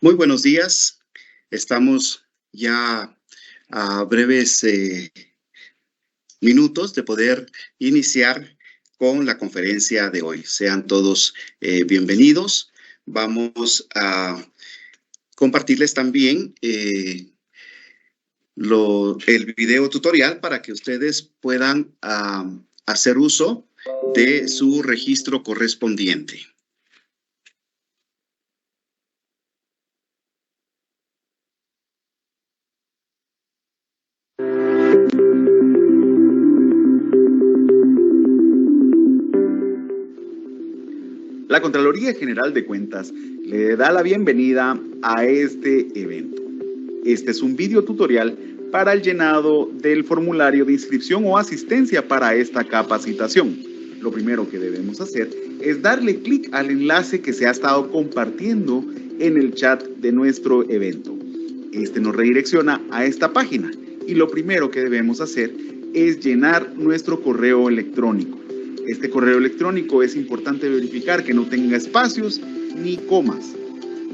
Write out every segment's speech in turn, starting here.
Muy buenos días. Estamos ya a breves minutos de poder iniciar con la conferencia de hoy. Sean todos bienvenidos. Vamos a compartirles también el video tutorial para que ustedes puedan hacer uso de su registro correspondiente. La Contraloría General de Cuentas le da la bienvenida a este evento. Este es un video tutorial para el llenado del formulario de inscripción o asistencia para esta capacitación. Lo primero que debemos hacer es darle clic al enlace que se ha estado compartiendo en el chat de nuestro evento. Este nos redirecciona a esta página y lo primero que debemos hacer es llenar nuestro correo electrónico. Este correo electrónico es importante verificar que no tenga espacios ni comas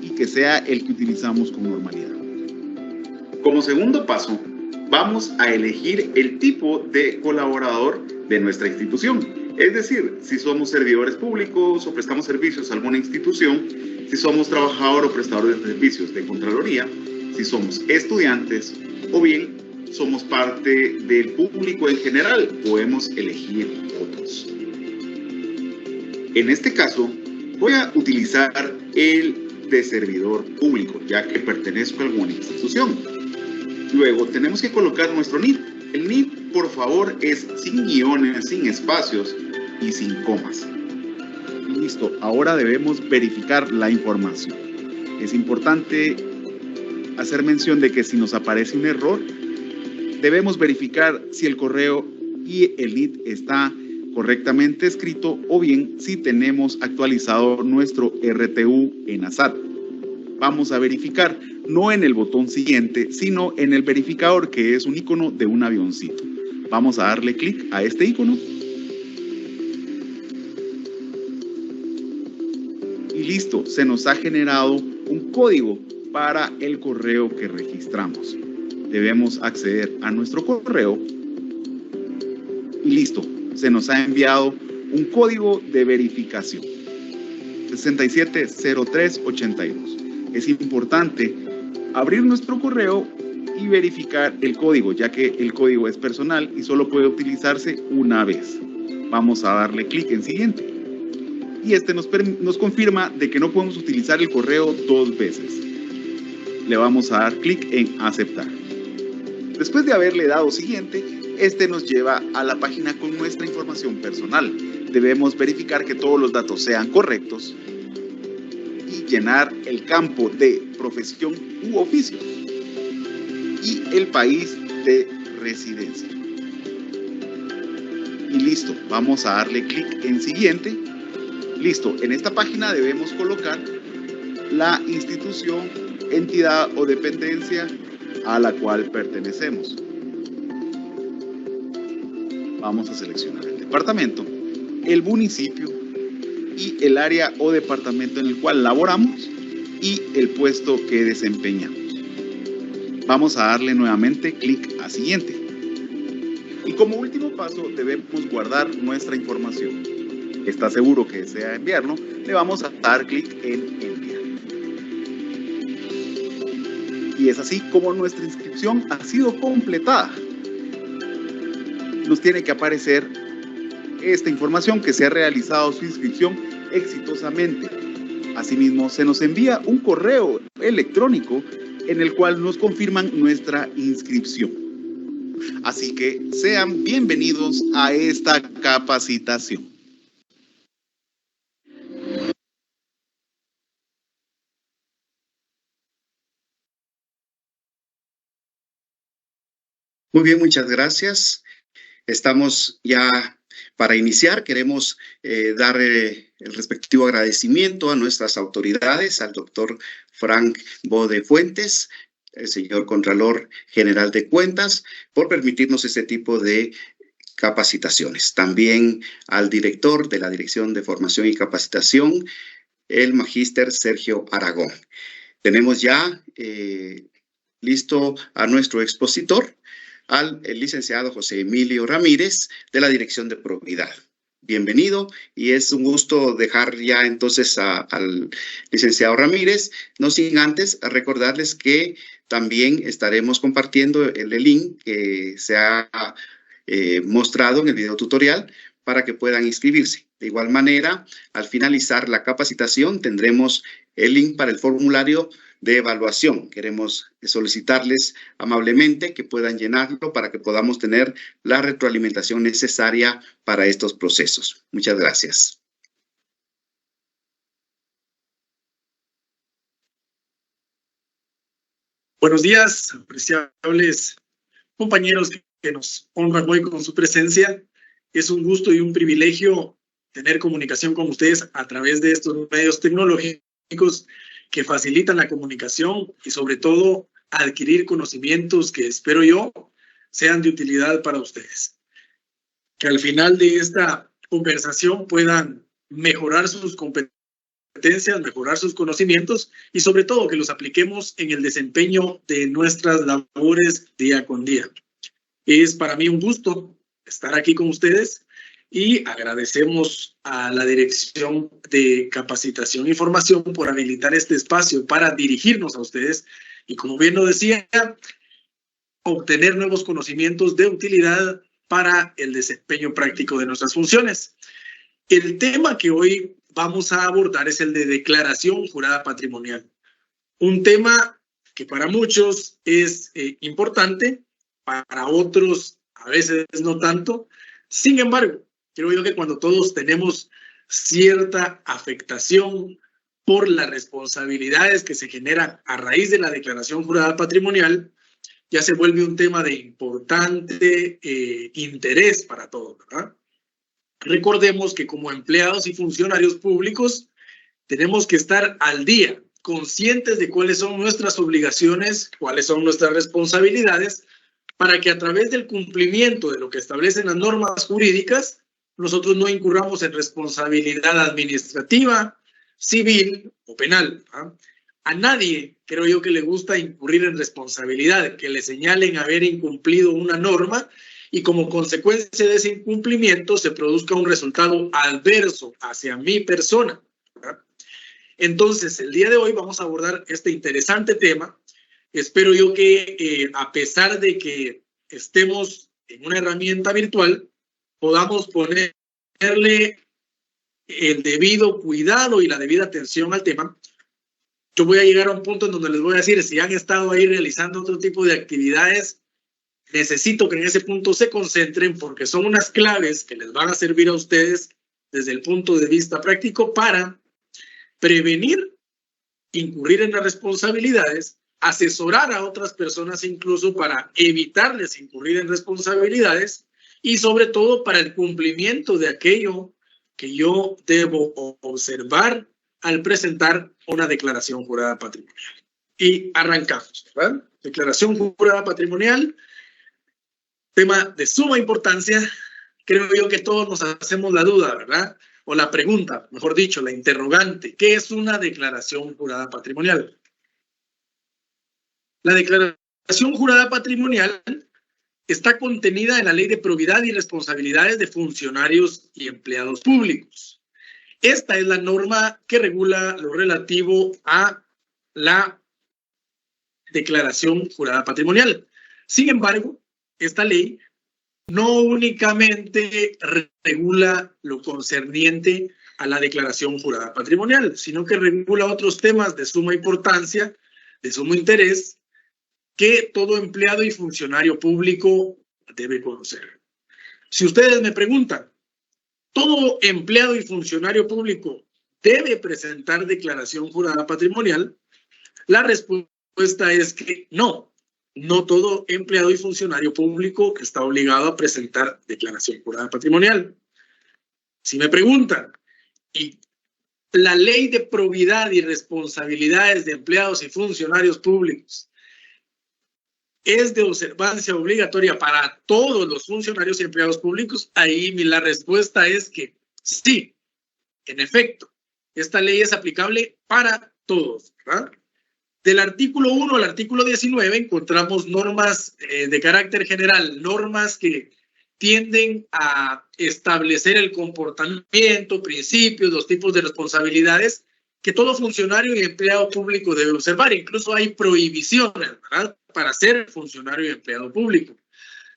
y que sea el que utilizamos con normalidad. Como segundo paso, vamos a elegir el tipo de colaborador de nuestra institución. Es decir, si somos servidores públicos o prestamos servicios a alguna institución, si somos trabajador o prestador de servicios de Contraloría, si somos estudiantes o bien somos parte del público en general, podemos elegir otros. En este caso, voy a utilizar el de servidor público, ya que pertenezco a alguna institución. Luego, tenemos que colocar nuestro NID. El NID, por favor, es sin guiones, sin espacios y sin comas. Listo, ahora debemos verificar la información. Es importante hacer mención de que si nos aparece un error, debemos verificar si el correo y el NID está correctamente escrito o bien si tenemos actualizado nuestro RTU en ASAT. Vamos a verificar no en el botón siguiente, sino en el verificador, que es un icono de un avioncito. Vamos a darle clic a este icono y listo, se nos ha generado un código para el correo que registramos. Debemos acceder a nuestro correo y listo, se nos ha enviado un código de verificación 670382. Es importante abrir nuestro correo y verificar el código, ya que el código es personal y solo puede utilizarse una vez. Vamos a darle clic en siguiente y este nos confirma de que no podemos utilizar el correo dos veces. Le vamos a dar clic en aceptar. Después de haberle dado siguiente, este nos lleva a la página con nuestra información personal. Debemos verificar que todos los datos sean correctos y llenar el campo de profesión u oficio y el país de residencia. Y listo, vamos a darle clic en siguiente. Listo, en esta página debemos colocar la institución, entidad o dependencia a la cual pertenecemos. Vamos a seleccionar el departamento, el municipio y el área o departamento en el cual laboramos y el puesto que desempeñamos. Vamos a darle nuevamente clic a siguiente. Y como último paso debemos guardar nuestra información. ¿Está seguro que desea enviarlo? Le vamos a dar clic en enviar. Y es así como nuestra inscripción ha sido completada. Nos tiene que aparecer esta información que se ha realizado su inscripción exitosamente. Asimismo, se nos envía un correo electrónico en el cual nos confirman nuestra inscripción. Así que sean bienvenidos a esta capacitación. Muy bien, muchas gracias. Estamos ya para iniciar. Queremos dar el respectivo agradecimiento a nuestras autoridades, al doctor Frank Bodefuentes, el señor Contralor General de Cuentas, por permitirnos este tipo de capacitaciones. También al director de la Dirección de Formación y Capacitación, el magíster Sergio Aragón. Tenemos ya listo a nuestro expositor, el licenciado José Emilio Ramírez, de la Dirección de Probidad. Bienvenido, y es un gusto dejar ya entonces al licenciado Ramírez, no sin antes recordarles que también estaremos compartiendo el link que se ha mostrado en el video tutorial para que puedan inscribirse. De igual manera, al finalizar la capacitación tendremos el link para el formulario de evaluación. Queremos solicitarles amablemente que puedan llenarlo para que podamos tener la retroalimentación necesaria para estos procesos. Muchas gracias. Buenos días, apreciables compañeros que nos honran hoy con su presencia. Es un gusto y un privilegio tener comunicación con ustedes a través de estos medios tecnológicos que facilitan la comunicación y sobre todo adquirir conocimientos que espero yo sean de utilidad para ustedes. Que al final de esta conversación puedan mejorar sus competencias, mejorar sus conocimientos y sobre todo que los apliquemos en el desempeño de nuestras labores día con día. Es para mí un gusto estar aquí con ustedes y agradecemos a la Dirección de Capacitación y Formación por habilitar este espacio para dirigirnos a ustedes y, como bien lo decía, obtener nuevos conocimientos de utilidad para el desempeño práctico de nuestras funciones. El tema que hoy vamos a abordar es el de declaración jurada patrimonial. Un tema que para muchos es importante, para otros a veces no tanto. Sin embargo, creo yo que cuando todos tenemos cierta afectación por las responsabilidades que se generan a raíz de la declaración jurada patrimonial, ya se vuelve un tema de importante interés para todos, ¿verdad? Recordemos que como empleados y funcionarios públicos tenemos que estar al día, conscientes de cuáles son nuestras obligaciones, cuáles son nuestras responsabilidades, para que a través del cumplimiento de lo que establecen las normas jurídicas, nosotros no incurramos en responsabilidad administrativa, civil o penal. ¿Ah? A nadie, creo yo, que le gusta incurrir en responsabilidad, que le señalen haber incumplido una norma y como consecuencia de ese incumplimiento se produzca un resultado adverso hacia mi persona. ¿Ah? Entonces, el día de hoy vamos a abordar este interesante tema. Espero yo que a pesar de que estemos en una herramienta virtual, podamos ponerle el debido cuidado y la debida atención al tema. Yo voy a llegar a un punto en donde les voy a decir, si han estado ahí realizando otro tipo de actividades, necesito que en ese punto se concentren porque son unas claves que les van a servir a ustedes desde el punto de vista práctico para prevenir, incurrir en las responsabilidades, asesorar a otras personas incluso para evitarles incurrir en responsabilidades y sobre todo para el cumplimiento de aquello que yo debo observar al presentar una declaración jurada patrimonial. Y arrancamos, ¿verdad? Declaración jurada patrimonial, tema de suma importancia. Creo yo que todos nos hacemos la duda, ¿verdad? O la pregunta, mejor dicho, la interrogante. ¿Qué es una declaración jurada patrimonial? La declaración jurada patrimonial está contenida en la Ley de Probidad y Responsabilidades de Funcionarios y Empleados Públicos. Esta es la norma que regula lo relativo a la declaración jurada patrimonial. Sin embargo, esta ley no únicamente regula lo concerniente a la declaración jurada patrimonial, sino que regula otros temas de suma importancia, de sumo interés, que todo empleado y funcionario público debe conocer. Si ustedes me preguntan, ¿todo empleado y funcionario público debe presentar declaración jurada patrimonial? La respuesta es que no. No todo empleado y funcionario público está obligado a presentar declaración jurada patrimonial. Si me preguntan, ¿y la Ley de Probidad y Responsabilidades de Empleados y Funcionarios Públicos es de observancia obligatoria para todos los funcionarios y empleados públicos? Ahí la respuesta es que sí, en efecto, esta ley es aplicable para todos, ¿verdad? Del artículo 1 al artículo 19 encontramos normas de carácter general, normas que tienden a establecer el comportamiento, principios, los tipos de responsabilidades que todo funcionario y empleado público debe observar. Incluso hay prohibiciones, ¿verdad?, para ser funcionario y empleado público.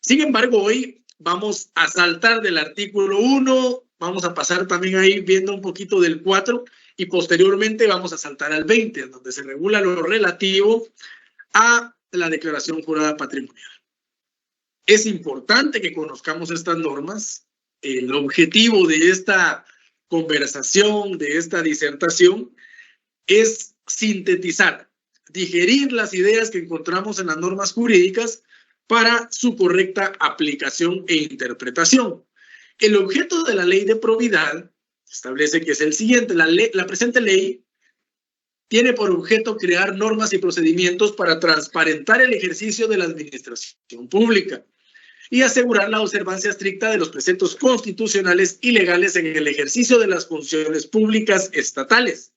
Sin embargo, hoy vamos a saltar del artículo 1, vamos a pasar también ahí viendo un poquito del 4 y posteriormente vamos a saltar al 20, donde se regula lo relativo a la declaración jurada patrimonial. Es importante que conozcamos estas normas. El objetivo de esta conversación, de esta disertación, es sintetizar, digerir las ideas que encontramos en las normas jurídicas para su correcta aplicación e interpretación. El objeto de la ley de probidad establece que es el siguiente. La presente ley tiene por objeto crear normas y procedimientos para transparentar el ejercicio de la administración pública y asegurar la observancia estricta de los preceptos constitucionales y legales en el ejercicio de las funciones públicas estatales.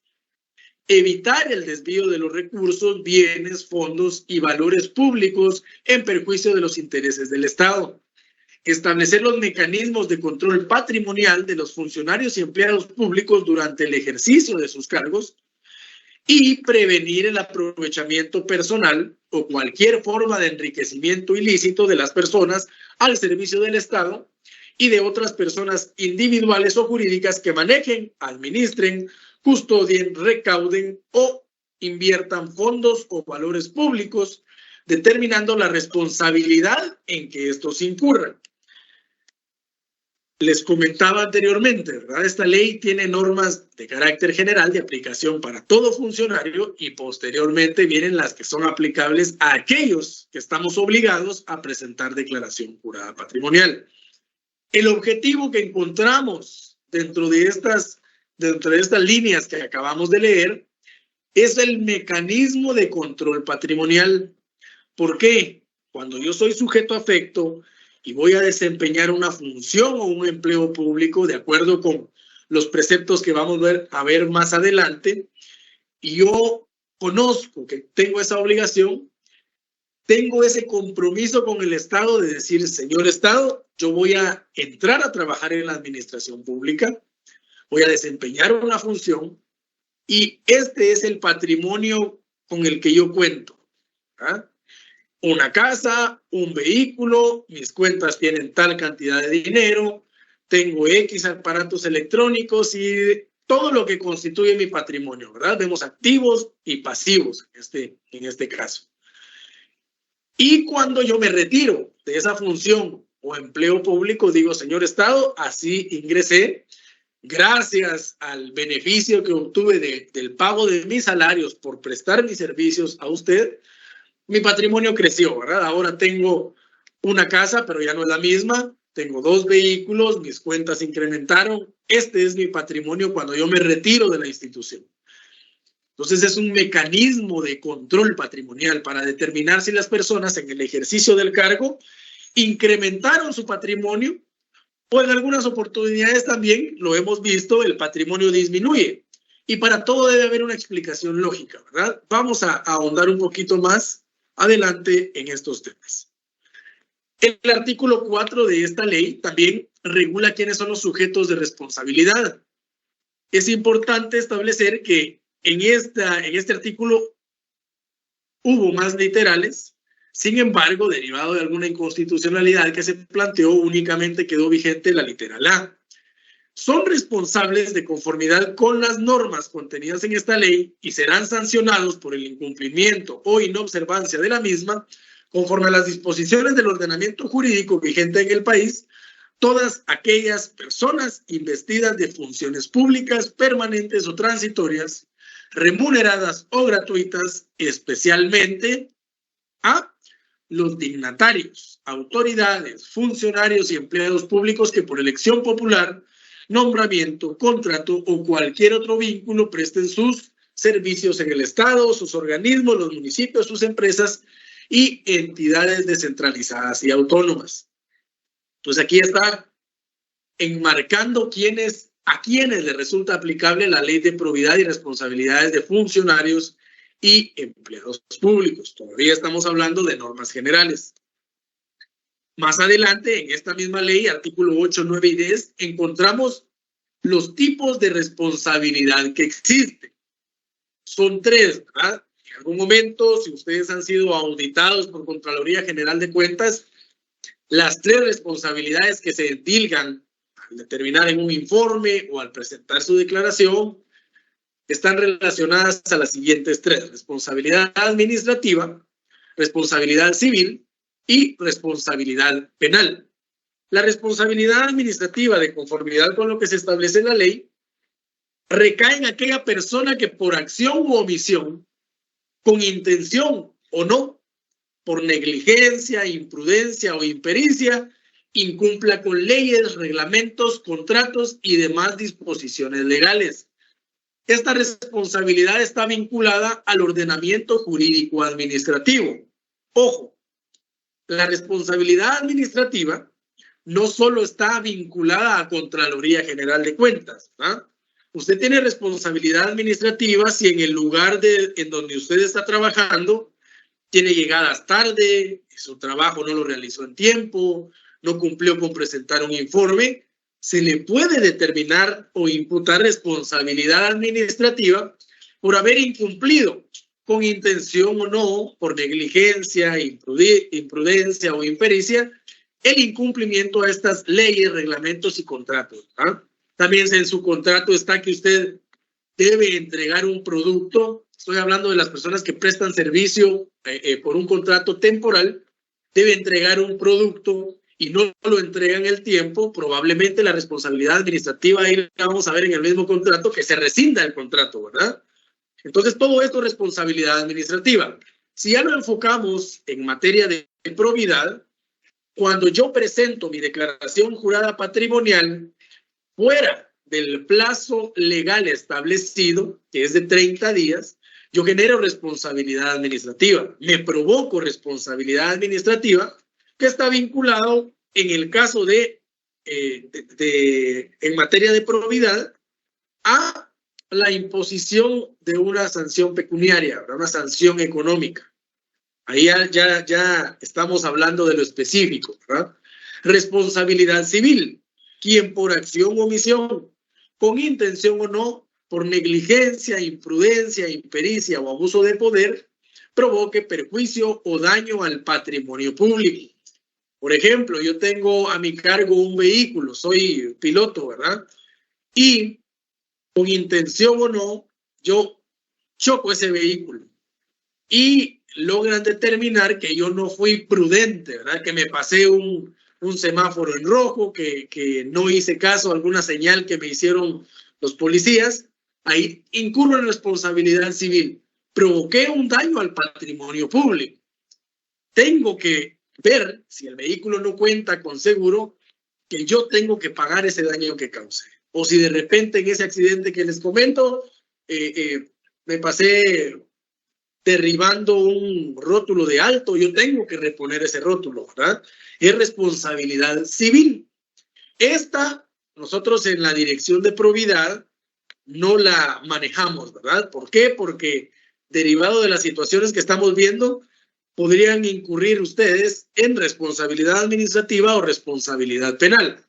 Evitar el desvío de los recursos, bienes, fondos y valores públicos en perjuicio de los intereses del Estado. Establecer los mecanismos de control patrimonial de los funcionarios y empleados públicos durante el ejercicio de sus cargos y prevenir el aprovechamiento personal o cualquier forma de enriquecimiento ilícito de las personas al servicio del Estado y de otras personas individuales o jurídicas que manejen, administren, custodien, recauden o inviertan fondos o valores públicos, determinando la responsabilidad en que estos incurran. Les comentaba anteriormente, ¿verdad? Esta ley tiene normas de carácter general de aplicación para todo funcionario y posteriormente vienen las que son aplicables a aquellos que estamos obligados a presentar declaración jurada patrimonial. El objetivo que encontramos dentro de estas líneas que acabamos de leer es el mecanismo de control patrimonial. ¿Por qué? Cuando yo soy sujeto afecto y voy a desempeñar una función o un empleo público de acuerdo con los preceptos que vamos a ver más adelante, y yo conozco que tengo esa obligación, tengo ese compromiso con el Estado de decir, señor Estado, yo voy a entrar a trabajar en la administración pública, voy a desempeñar una función y este es el patrimonio con el que yo cuento, ¿verdad? Una casa, un vehículo, mis cuentas tienen tal cantidad de dinero, tengo X aparatos electrónicos y todo lo que constituye mi patrimonio, ¿verdad? Vemos activos y pasivos en este caso. Y cuando yo me retiro de esa función o empleo público, digo, señor Estado, así ingresé, gracias al beneficio que obtuve del pago de mis salarios por prestar mis servicios a usted, mi patrimonio creció, ¿verdad? Ahora tengo una casa, pero ya no es la misma. Tengo 2 vehículos, mis cuentas incrementaron. Este es mi patrimonio cuando yo me retiro de la institución. Entonces es un mecanismo de control patrimonial para determinar si las personas en el ejercicio del cargo incrementaron su patrimonio o en algunas oportunidades también, lo hemos visto, el patrimonio disminuye. Y para todo debe haber una explicación lógica, ¿verdad? Vamos a ahondar un poquito más adelante en estos temas. El artículo 4 de esta ley también regula quiénes son los sujetos de responsabilidad. Es importante establecer que en este artículo hubo más literales, sin embargo, derivado de alguna inconstitucionalidad que se planteó, únicamente quedó vigente la literal A. Son responsables de conformidad con las normas contenidas en esta ley y serán sancionados por el incumplimiento o inobservancia de la misma conforme a las disposiciones del ordenamiento jurídico vigente en el país, todas aquellas personas investidas de funciones públicas permanentes o transitorias, remuneradas o gratuitas, especialmente a los dignatarios, autoridades, funcionarios y empleados públicos que por elección popular, nombramiento, contrato o cualquier otro vínculo presten sus servicios en el Estado, sus organismos, los municipios, sus empresas y entidades descentralizadas y autónomas. Entonces aquí está enmarcando a quienes les resulta aplicable la ley de probidad y responsabilidades de funcionarios y empleados públicos. Todavía estamos hablando de normas generales. Más adelante, en esta misma ley, artículo 8, 9 y 10, encontramos los tipos de responsabilidad que existen. Son 3, ¿verdad? En algún momento, si ustedes han sido auditados por Contraloría General de Cuentas, las 3 responsabilidades que se endilgan al determinar en un informe o al presentar su declaración están relacionadas a las siguientes 3: responsabilidad administrativa, responsabilidad civil y responsabilidad penal. La responsabilidad administrativa, de conformidad con lo que se establece en la ley, recae en aquella persona que por acción u omisión, con intención o no, por negligencia, imprudencia o impericia, incumpla con leyes, reglamentos, contratos y demás disposiciones legales. Esta responsabilidad está vinculada al ordenamiento jurídico administrativo. Ojo, la responsabilidad administrativa no solo está vinculada a Contraloría General de Cuentas, ¿ah? Usted tiene responsabilidad administrativa si en el lugar en donde usted está trabajando tiene llegadas tarde, su trabajo no lo realizó en tiempo, no cumplió con presentar un informe, se le puede determinar o imputar responsabilidad administrativa por haber incumplido, con intención o no, por negligencia, imprudencia o impericia, el incumplimiento a estas leyes, reglamentos y contratos, ¿ah? También en su contrato está que usted debe entregar un producto. Estoy hablando de las personas que prestan servicio por un contrato temporal, debe entregar un producto y no lo entrega en el tiempo. Probablemente la responsabilidad administrativa, ahí la vamos a ver en el mismo contrato, que se rescinda el contrato, ¿verdad? Entonces, todo esto es responsabilidad administrativa. Si ya lo enfocamos en materia de probidad, cuando yo presento mi declaración jurada patrimonial fuera del plazo legal establecido, que es de 30 días, yo genero responsabilidad administrativa. Me provoco responsabilidad administrativa que está vinculado, en el caso en materia de probidad, a la imposición de una sanción pecuniaria, una sanción económica. Ahí ya estamos hablando de lo específico, ¿verdad? Responsabilidad civil, quien por acción o omisión, con intención o no, por negligencia, imprudencia, impericia o abuso de poder, provoque perjuicio o daño al patrimonio público. Por ejemplo, yo tengo a mi cargo un vehículo, soy piloto, ¿verdad? Y con intención o no, yo choco ese vehículo y logran determinar que yo no fui prudente, ¿verdad? Que me pasé un semáforo en rojo, que no hice caso a alguna señal que me hicieron los policías. Ahí incurro en responsabilidad civil. Provoqué un daño al patrimonio público. Tengo que ver, si el vehículo no cuenta con seguro, que yo tengo que pagar ese daño que causé. O si de repente en ese accidente que les comento, me pasé derribando un rótulo de alto, yo tengo que reponer ese rótulo, ¿verdad? Es responsabilidad civil. Esta, nosotros en la Dirección de Probidad no la manejamos, ¿verdad? ¿Por qué? Porque derivado de las situaciones que estamos viendo, podrían incurrir ustedes en responsabilidad administrativa o responsabilidad penal.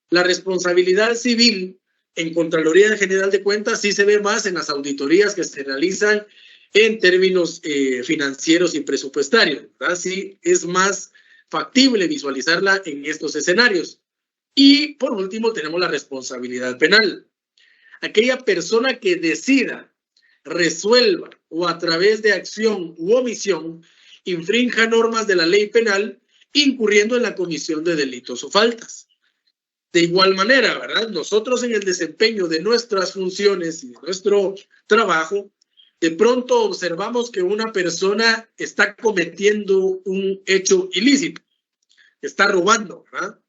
La responsabilidad civil en Contraloría General de Cuentas sí se ve más en las auditorías que se realizan en términos financieros y presupuestarios, ¿verdad? Sí, es más factible visualizarla en estos escenarios. Y por último tenemos la responsabilidad penal. Aquella persona que decida, resuelva o a través de acción u omisión infrinja normas de la ley penal, incurriendo en la comisión de delitos o faltas. De igual manera, ¿verdad? Nosotros en el desempeño de nuestras funciones y de nuestro trabajo, de pronto observamos que una persona está cometiendo un hecho ilícito, está robando, ¿verdad?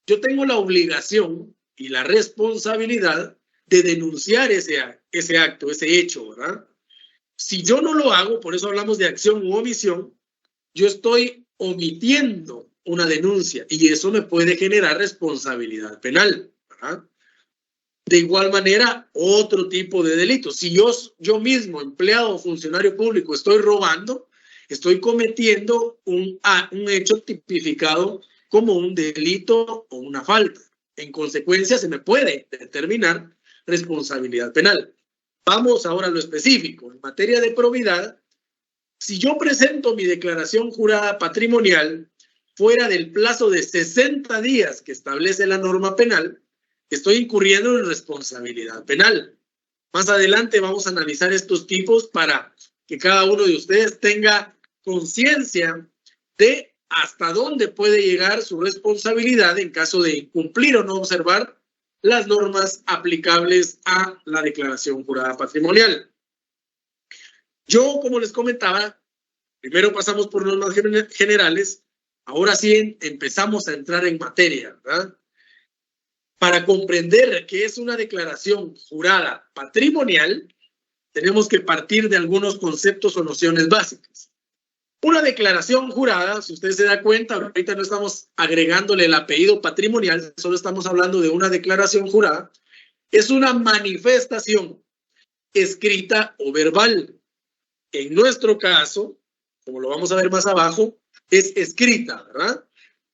Yo tengo la obligación y la responsabilidad de denunciar ese acto, ese hecho, ¿verdad? Si yo no lo hago, por eso hablamos de acción u omisión, yo estoy omitiendo una denuncia y eso me puede generar responsabilidad penal, ¿verdad? De igual manera, otro tipo de delito. Si yo mismo, empleado o funcionario público, estoy robando, estoy cometiendo un hecho tipificado como un delito o una falta. En consecuencia, se me puede determinar responsabilidad penal. Vamos ahora a lo específico. En materia de probidad, si yo presento mi declaración jurada patrimonial fuera del plazo de 60 días que establece la norma penal, estoy incurriendo en responsabilidad penal. Más adelante vamos a analizar estos tipos para que cada uno de ustedes tenga conciencia de hasta dónde puede llegar su responsabilidad en caso de incumplir o no observar las normas aplicables a la declaración jurada patrimonial. Yo, como les comentaba, primero pasamos por normas generales, ahora sí empezamos a entrar en materia, ¿verdad? Para comprender qué es una declaración jurada patrimonial, tenemos que partir de algunos conceptos o nociones básicas. Una declaración jurada, si usted se da cuenta, ahorita no estamos agregándole el apellido patrimonial, solo estamos hablando de una declaración jurada, es una manifestación escrita o verbal. En nuestro caso, como lo vamos a ver más abajo, es escrita, ¿verdad?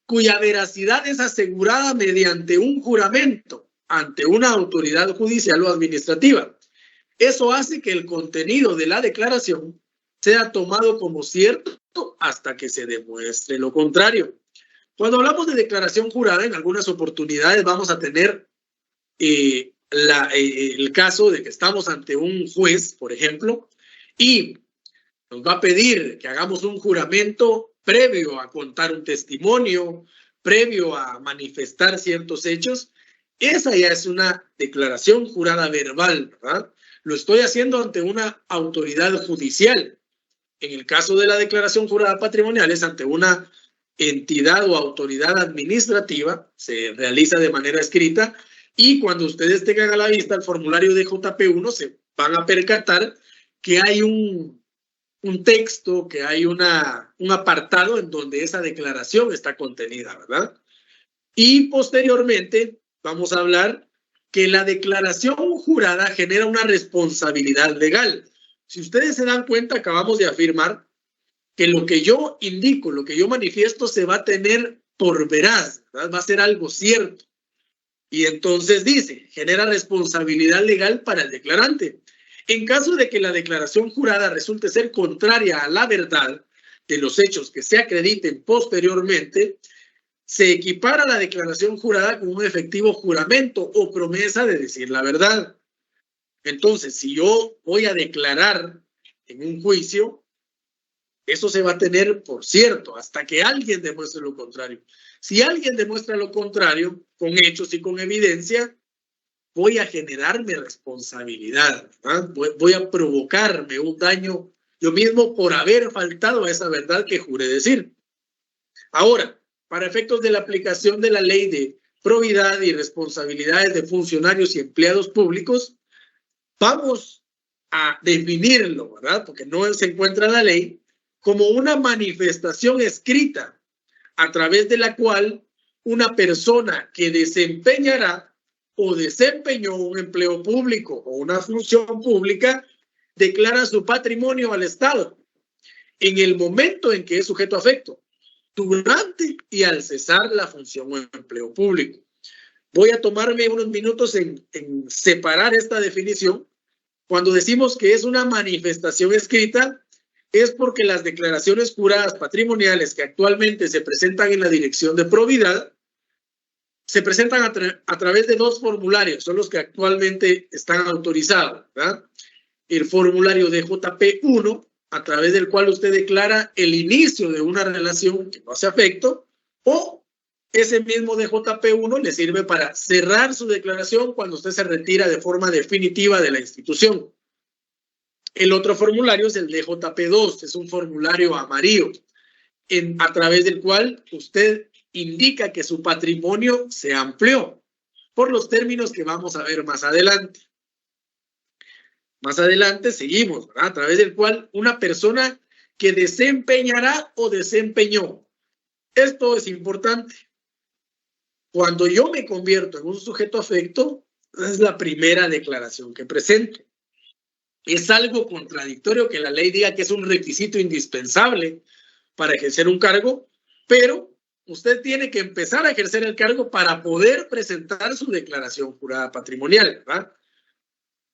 Cuya veracidad es asegurada mediante un juramento ante una autoridad judicial o administrativa. Eso hace que el contenido de la declaración sea tomado como cierto hasta que se demuestre lo contrario. Cuando hablamos de declaración jurada, en algunas oportunidades vamos a tener el caso de que estamos ante un juez, por ejemplo, y nos va a pedir que hagamos un juramento previo a contar un testimonio, previo a manifestar ciertos hechos. Esa ya es una declaración jurada verbal, ¿verdad? Lo estoy haciendo ante una autoridad judicial. En el caso de la declaración jurada patrimonial es ante una entidad o autoridad administrativa, se realiza de manera escrita, y cuando ustedes tengan a la vista el formulario de JP1 se van a percatar que hay un texto, que hay un apartado en donde esa declaración está contenida, ¿verdad? Y posteriormente vamos a hablar que la declaración jurada genera una responsabilidad legal. Si ustedes se dan cuenta, acabamos de afirmar que lo que yo indico, lo que yo manifiesto se va a tener por veraz, ¿verdad? Va a ser algo cierto. Y entonces dice, genera responsabilidad legal para el declarante. En caso de que la declaración jurada resulte ser contraria a la verdad de los hechos que se acrediten posteriormente, se equipara la declaración jurada con un efectivo juramento o promesa de decir la verdad. Entonces, si yo voy a declarar en un juicio, eso se va a tener por cierto hasta que alguien demuestre lo contrario. Si alguien demuestra lo contrario, con hechos y con evidencia, voy a generarme responsabilidad, ¿verdad? Voy a provocarme un daño yo mismo por haber faltado a esa verdad que juré decir. Ahora, para efectos de la aplicación de la ley de probidad y responsabilidades de funcionarios y empleados públicos, vamos a definirlo, ¿verdad? Porque no se encuentra en la ley, como una manifestación escrita a través de la cual una persona que desempeñará o desempeñó un empleo público o una función pública declara su patrimonio al Estado en el momento en que es sujeto a efecto, durante y al cesar la función o empleo público. Voy a tomarme unos minutos en separar esta definición. Cuando decimos que es una manifestación escrita, es porque las declaraciones juradas patrimoniales que actualmente se presentan en la Dirección de Probidad se presentan a través de dos formularios, son los que actualmente están autorizados, ¿verdad? El formulario de JP1, a través del cual usted declara el inicio de una relación que no hace afecto, o ese mismo DJP1 le sirve para cerrar su declaración cuando usted se retira de forma definitiva de la institución. El otro formulario es el DJP2, es un formulario amarillo, a través del cual usted indica que su patrimonio se amplió por los términos que vamos a ver más adelante. Más adelante seguimos, ¿verdad? A través del cual una persona que desempeñará o desempeñó. Esto es importante. Cuando yo me convierto en un sujeto afecto, Es la primera declaración que presento. Es algo contradictorio que la ley diga que es un requisito indispensable para ejercer un cargo, pero usted tiene que empezar a ejercer el cargo para poder presentar su declaración jurada patrimonial, ¿verdad?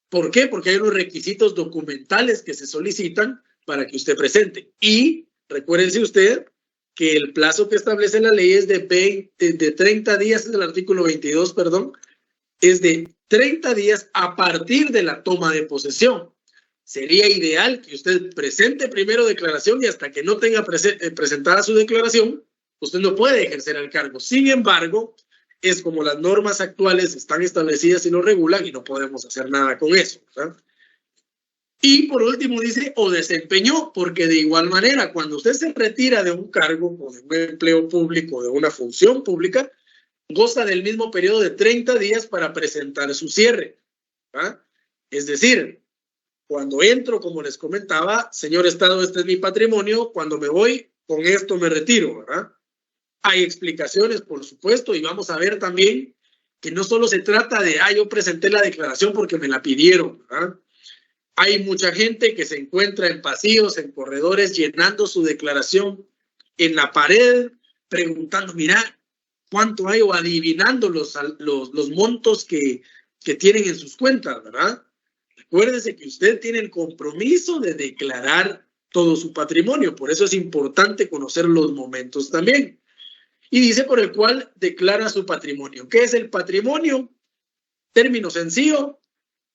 ¿Por qué? Porque hay unos requisitos documentales que se solicitan para que usted presente. Y recuérdense usted que el plazo que establece la ley es de 30 días, es el artículo 22, perdón, es de 30 días a partir de la toma de posesión. Sería ideal que usted presente primero declaración y hasta que no tenga presentada su declaración, usted no puede ejercer el cargo. Sin embargo, es como las normas actuales están establecidas y lo regulan y no podemos hacer nada con eso, ¿verdad? Y por último dice, o desempeñó, porque de igual manera, cuando usted se retira de un cargo o de un empleo público, de una función pública, goza del mismo periodo de 30 días para presentar su cierre, ¿verdad? Es decir, cuando entro, como les comentaba, señor Estado, este es mi patrimonio, cuando me voy, con esto me retiro, ¿verdad? Hay explicaciones, por supuesto, y vamos a ver también que no solo se trata de, yo presenté la declaración porque me la pidieron, ¿verdad? Hay mucha gente que se encuentra en pasillos, en corredores, llenando su declaración en la pared, preguntando, mira, ¿cuánto hay? O adivinando los montos que tienen en sus cuentas, ¿verdad? Recuérdese que usted tiene el compromiso de declarar todo su patrimonio, por eso es importante conocer los momentos también. Y dice por el cual declara su patrimonio. ¿Qué es el patrimonio? Término sencillo,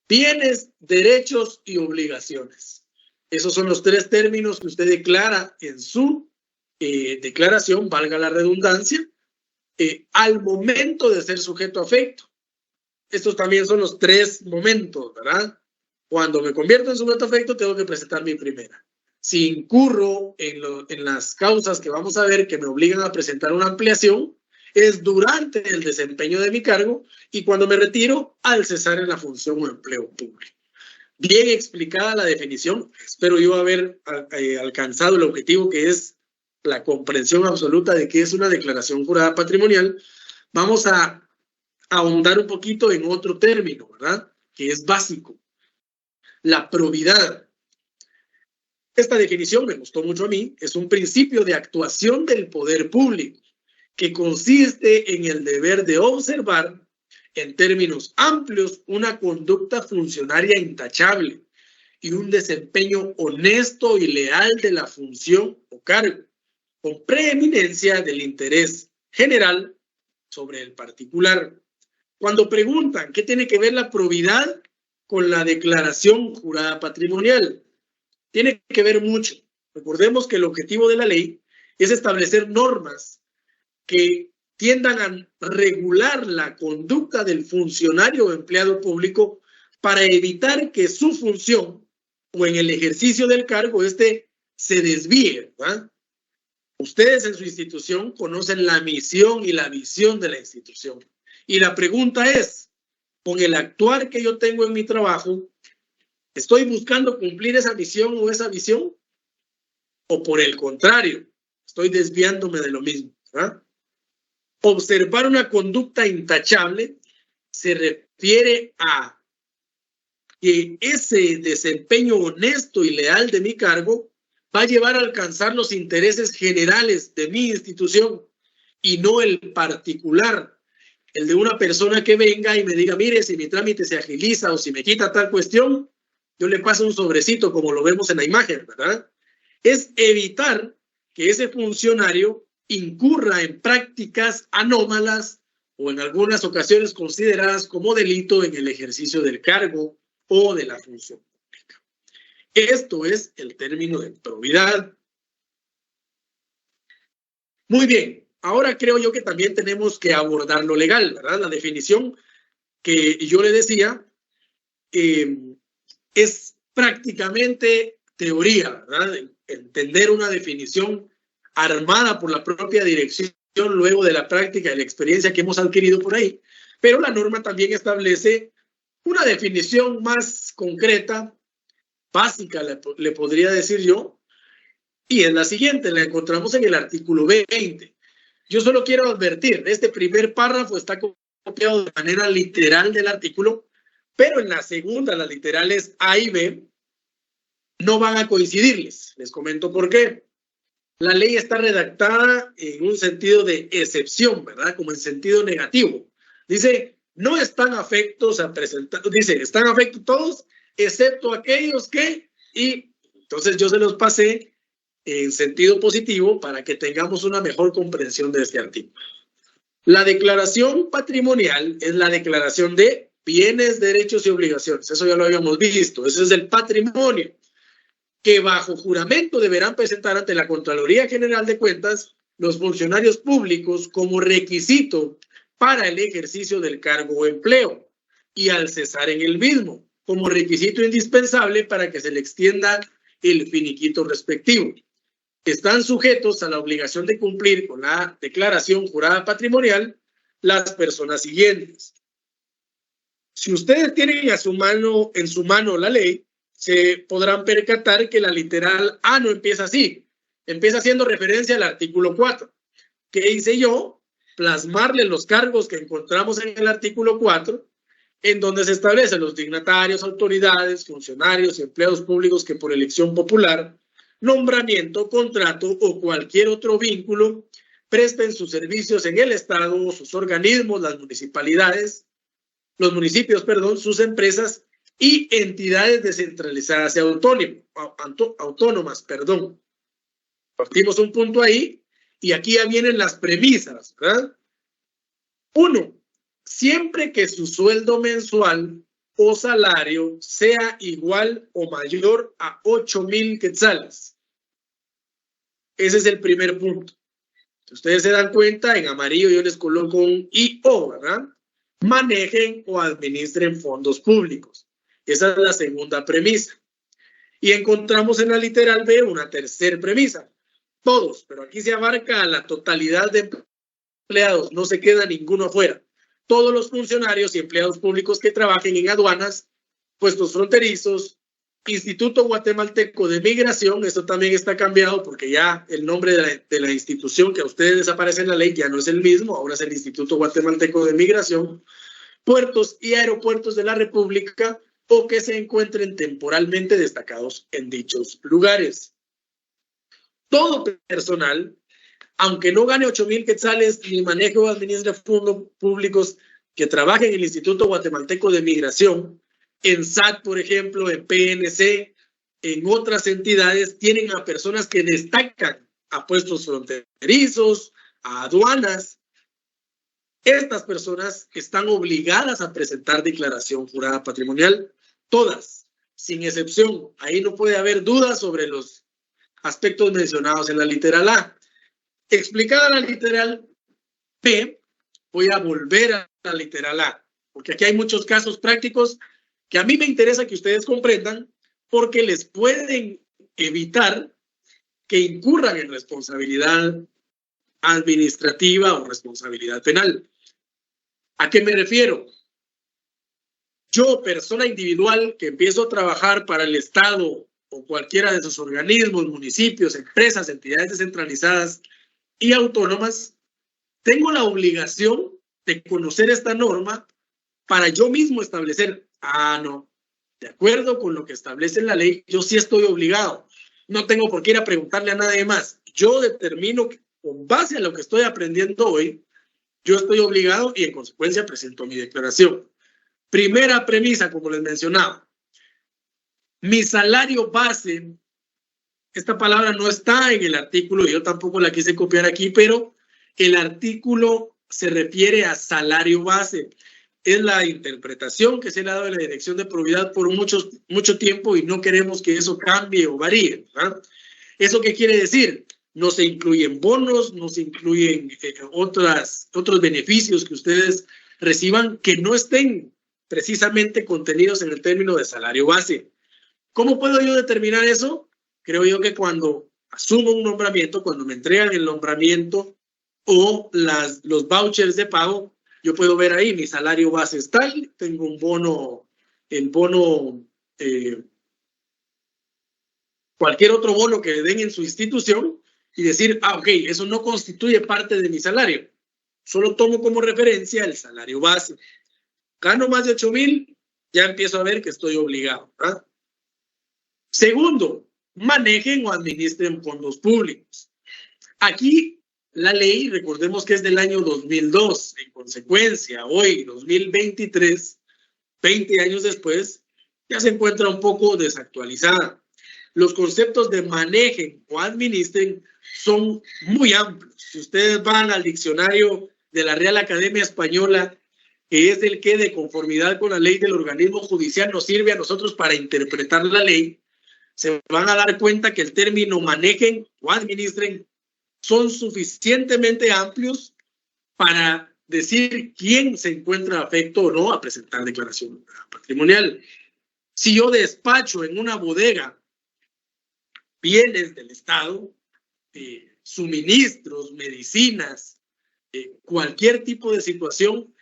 bienes, derechos y obligaciones. Esos son los tres términos que usted declara en su declaración, valga la redundancia, al momento de ser sujeto a efecto. Estos también son los tres momentos, ¿verdad? Cuando me convierto en sujeto a efecto, tengo que presentar mi primera. Si incurro en las causas que vamos a ver que me obligan a presentar una ampliación, es durante el desempeño de mi cargo y cuando me retiro al cesar en la función o empleo público. Bien explicada la definición, espero yo haber alcanzado el objetivo que es la comprensión absoluta de qué es una declaración jurada patrimonial. Vamos a ahondar un poquito en otro término, ¿verdad? Que es básico. La probidad. Esta definición me gustó mucho a mí, es un principio de actuación del poder público que consiste en el deber de observar, en términos amplios, una conducta funcionaria intachable y un desempeño honesto y leal de la función o cargo, con preeminencia del interés general sobre el particular. Cuando preguntan qué tiene que ver la probidad con la declaración jurada patrimonial, tiene que ver mucho. Recordemos que el objetivo de la ley es establecer normas que tiendan a regular la conducta del funcionario o empleado público para evitar que su función o en el ejercicio del cargo se desvíe, ¿verdad? Ustedes en su institución conocen la misión y la visión de la institución. Y la pregunta es, con el actuar que yo tengo en mi trabajo, ¿estoy buscando cumplir esa misión o esa visión? ¿O por el contrario, estoy desviándome de lo mismo, ¿verdad? Observar una conducta intachable se refiere a que ese desempeño honesto y leal de mi cargo va a llevar a alcanzar los intereses generales de mi institución y no el particular, el de una persona que venga y me diga, mire, si mi trámite se agiliza o si me quita tal cuestión, yo le paso un sobrecito como lo vemos en la imagen, ¿verdad? Es evitar que ese funcionario incurra en prácticas anómalas o en algunas ocasiones consideradas como delito en el ejercicio del cargo o de la función pública. Esto es el término de probidad. Muy bien, ahora creo yo que también tenemos que abordar lo legal, ¿verdad? La definición que yo le decía es prácticamente teoría, ¿verdad? Entender una definición armada por la propia dirección luego de la práctica y la experiencia que hemos adquirido por ahí, pero la norma también establece una definición más concreta, básica, le podría decir yo, y es la siguiente, la encontramos en el artículo 20. Yo solo quiero advertir, este primer párrafo está copiado de manera literal del artículo, pero en la segunda, las literales A y B, no van a coincidirles. Les comento por qué. La ley está redactada en un sentido de excepción, ¿verdad? Como en sentido negativo. Dice, no están afectos a presentar, dice, están afectos todos, excepto aquellos que, y entonces yo se los pasé en sentido positivo para que tengamos una mejor comprensión de este artículo. La declaración patrimonial es la declaración de bienes, derechos y obligaciones. Eso ya lo habíamos visto. Ese es el patrimonio que bajo juramento deberán presentar ante la Contraloría General de Cuentas los funcionarios públicos como requisito para el ejercicio del cargo o empleo y al cesar en el mismo, como requisito indispensable para que se le extienda el finiquito respectivo. Están sujetos a la obligación de cumplir con la declaración jurada patrimonial las personas siguientes. Si ustedes tienen en su mano la ley, se podrán percatar que la literal A no empieza así. Empieza haciendo referencia al artículo 4. ¿Qué hice yo? Plasmarle los cargos que encontramos en el artículo 4, en donde se establecen los dignatarios, autoridades, funcionarios y empleados públicos que por elección popular, nombramiento, contrato o cualquier otro vínculo presten sus servicios en el Estado, sus organismos, las municipalidades, los municipios, perdón, sus empresas y entidades descentralizadas y autónomas, perdón. Partimos un punto ahí y aquí ya vienen las premisas, ¿verdad? 1. Siempre que su sueldo mensual o salario sea igual o mayor a 8,000 quetzales. Ese es el primer punto. Si ustedes se dan cuenta, en amarillo yo les coloco un IO, ¿verdad? Manejen o administren fondos públicos. Esa es la segunda premisa. Y encontramos en la literal B una tercera premisa. Todos, pero aquí se abarca a la totalidad de empleados, no se queda ninguno afuera. Todos los funcionarios y empleados públicos que trabajen en aduanas, puestos fronterizos, Instituto Guatemalteco de Migración, esto también está cambiado porque ya el nombre de la institución que a ustedes les aparece en la ley ya no es el mismo, ahora es el Instituto Guatemalteco de Migración, puertos y aeropuertos de la República o que se encuentren temporalmente destacados en dichos lugares. Todo personal, aunque no gane 8,000 quetzales ni maneje o administre fondos públicos que trabaje en el Instituto Guatemalteco de Migración, en SAT, por ejemplo, en PNC, en otras entidades, tienen a personas que destacan a puestos fronterizos, a aduanas. Estas personas están obligadas a presentar declaración jurada patrimonial, todas, sin excepción. Ahí no puede haber dudas sobre los aspectos mencionados en la literal A. Explicada la literal B, voy a volver a la literal A, porque aquí hay muchos casos prácticos que a mí me interesa que ustedes comprendan porque les pueden evitar que incurran en responsabilidad administrativa o responsabilidad penal. ¿A qué me refiero? Yo, persona individual que empiezo a trabajar para el Estado o cualquiera de sus organismos, municipios, empresas, entidades descentralizadas y autónomas, tengo la obligación de conocer esta norma para yo mismo establecer, no, de acuerdo con lo que establece la ley, yo sí estoy obligado. No tengo por qué ir a preguntarle a nadie más. Yo determino que, con base a lo que estoy aprendiendo hoy, yo estoy obligado y en consecuencia presento mi declaración. Primera premisa, como les mencionaba. Mi salario base, esta palabra no está en el artículo, yo tampoco la quise copiar aquí, pero el artículo se refiere a salario base. Es la interpretación que se le ha dado a la Dirección de Probidad por mucho tiempo y no queremos que eso cambie o varíe, ¿verdad? ¿Eso qué quiere decir? No se incluyen bonos, no se incluyen otros beneficios que ustedes reciban que no estén precisamente contenidos en el término de salario base. ¿Cómo puedo yo determinar eso? Creo yo que cuando asumo un nombramiento, cuando me entregan el nombramiento o los vouchers de pago, yo puedo ver ahí mi salario base es tal, tengo un bono, el bono, cualquier otro bono que den en su institución y decir, ok, eso no constituye parte de mi salario. Solo tomo como referencia el salario base. Gano más de 8,000, ya empiezo a ver que estoy obligado, ¿verdad? Segundo, manejen o administren fondos públicos. Aquí la ley, recordemos que es del año 2002. En consecuencia, hoy, 2023, 20 años después, ya se encuentra un poco desactualizada. Los conceptos de manejen o administren son muy amplios. Si ustedes van al diccionario de la Real Academia Española, que es el que, de conformidad con la ley del organismo judicial, nos sirve a nosotros para interpretar la ley, se van a dar cuenta que el término manejen o administren son suficientemente amplios para decir quién se encuentra afecto o no a presentar declaración patrimonial. Si yo despacho en una bodega bienes del Estado, suministros, medicinas, cualquier tipo de situación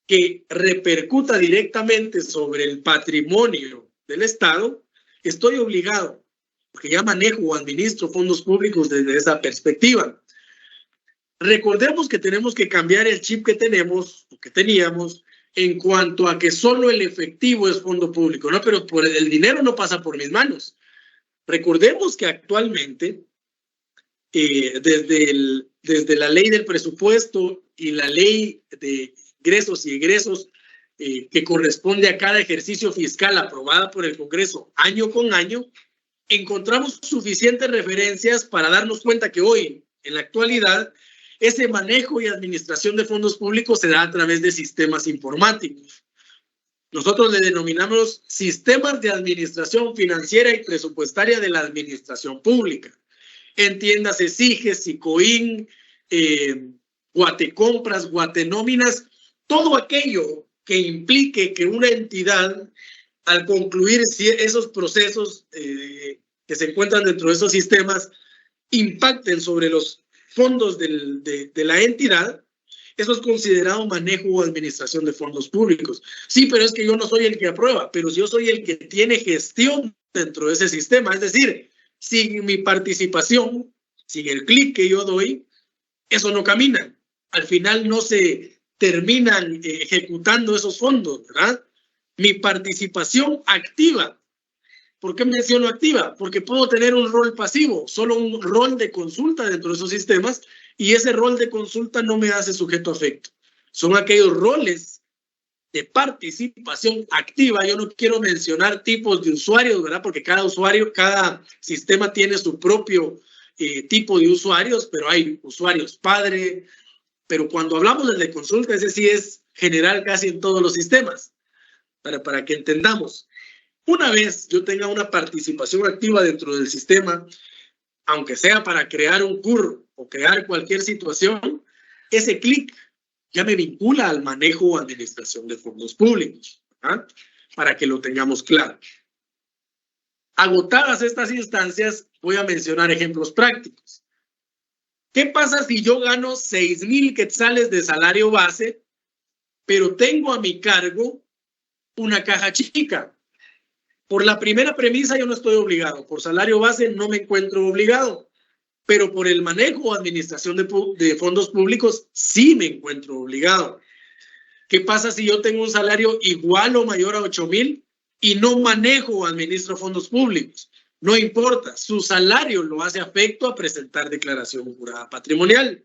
que repercuta directamente sobre el patrimonio del Estado, estoy obligado, porque ya manejo o administro fondos públicos desde esa perspectiva. Recordemos que tenemos que cambiar el chip que tenemos, o que teníamos, en cuanto a que solo el efectivo es fondo público, ¿no? Pero el dinero no pasa por mis manos. Recordemos que actualmente, desde la ley del presupuesto y la ley de ingresos y egresos que corresponde a cada ejercicio fiscal aprobada por el Congreso año con año, encontramos suficientes referencias para darnos cuenta que hoy, en la actualidad, ese manejo y administración de fondos públicos se da a través de sistemas informáticos. Nosotros le denominamos sistemas de administración financiera y presupuestaria de la administración pública. Entiéndase SIGES, SICOIN, Guatecompras, Guatenóminas, todo aquello que implique que una entidad, al concluir esos procesos que se encuentran dentro de esos sistemas, impacten sobre los fondos de la entidad, eso es considerado manejo o administración de fondos públicos. Sí, pero es que yo no soy el que aprueba, pero yo soy el que tiene gestión dentro de ese sistema. Es decir, sin mi participación, sin el clic que yo doy, eso no camina. Al final no se terminan ejecutando esos fondos, ¿verdad? Mi participación activa. ¿Por qué menciono activa? Porque puedo tener un rol pasivo, solo un rol de consulta dentro de esos sistemas, y ese rol de consulta no me hace sujeto a efecto. Son aquellos roles de participación activa. Yo no quiero mencionar tipos de usuarios, ¿verdad? Porque cada usuario, cada sistema tiene su propio tipo de usuarios, pero hay usuarios padre. Pero cuando hablamos del de consulta, ese sí es general casi en todos los sistemas, para que entendamos. Una vez yo tenga una participación activa dentro del sistema, aunque sea para crear un CUR o crear cualquier situación, ese clic ya me vincula al manejo o administración de fondos públicos, ¿verdad? Para que lo tengamos claro. Agotadas estas instancias, voy a mencionar ejemplos prácticos. ¿Qué pasa si yo gano 6,000 quetzales de salario base, pero tengo a mi cargo una caja chica? Por la primera premisa yo no estoy obligado. Por salario base no me encuentro obligado. Pero por el manejo o administración de fondos públicos sí me encuentro obligado. ¿Qué pasa si yo tengo un salario igual o mayor a 8,000 y no manejo o administro fondos públicos? No importa, su salario lo hace afecto a presentar declaración jurada patrimonial.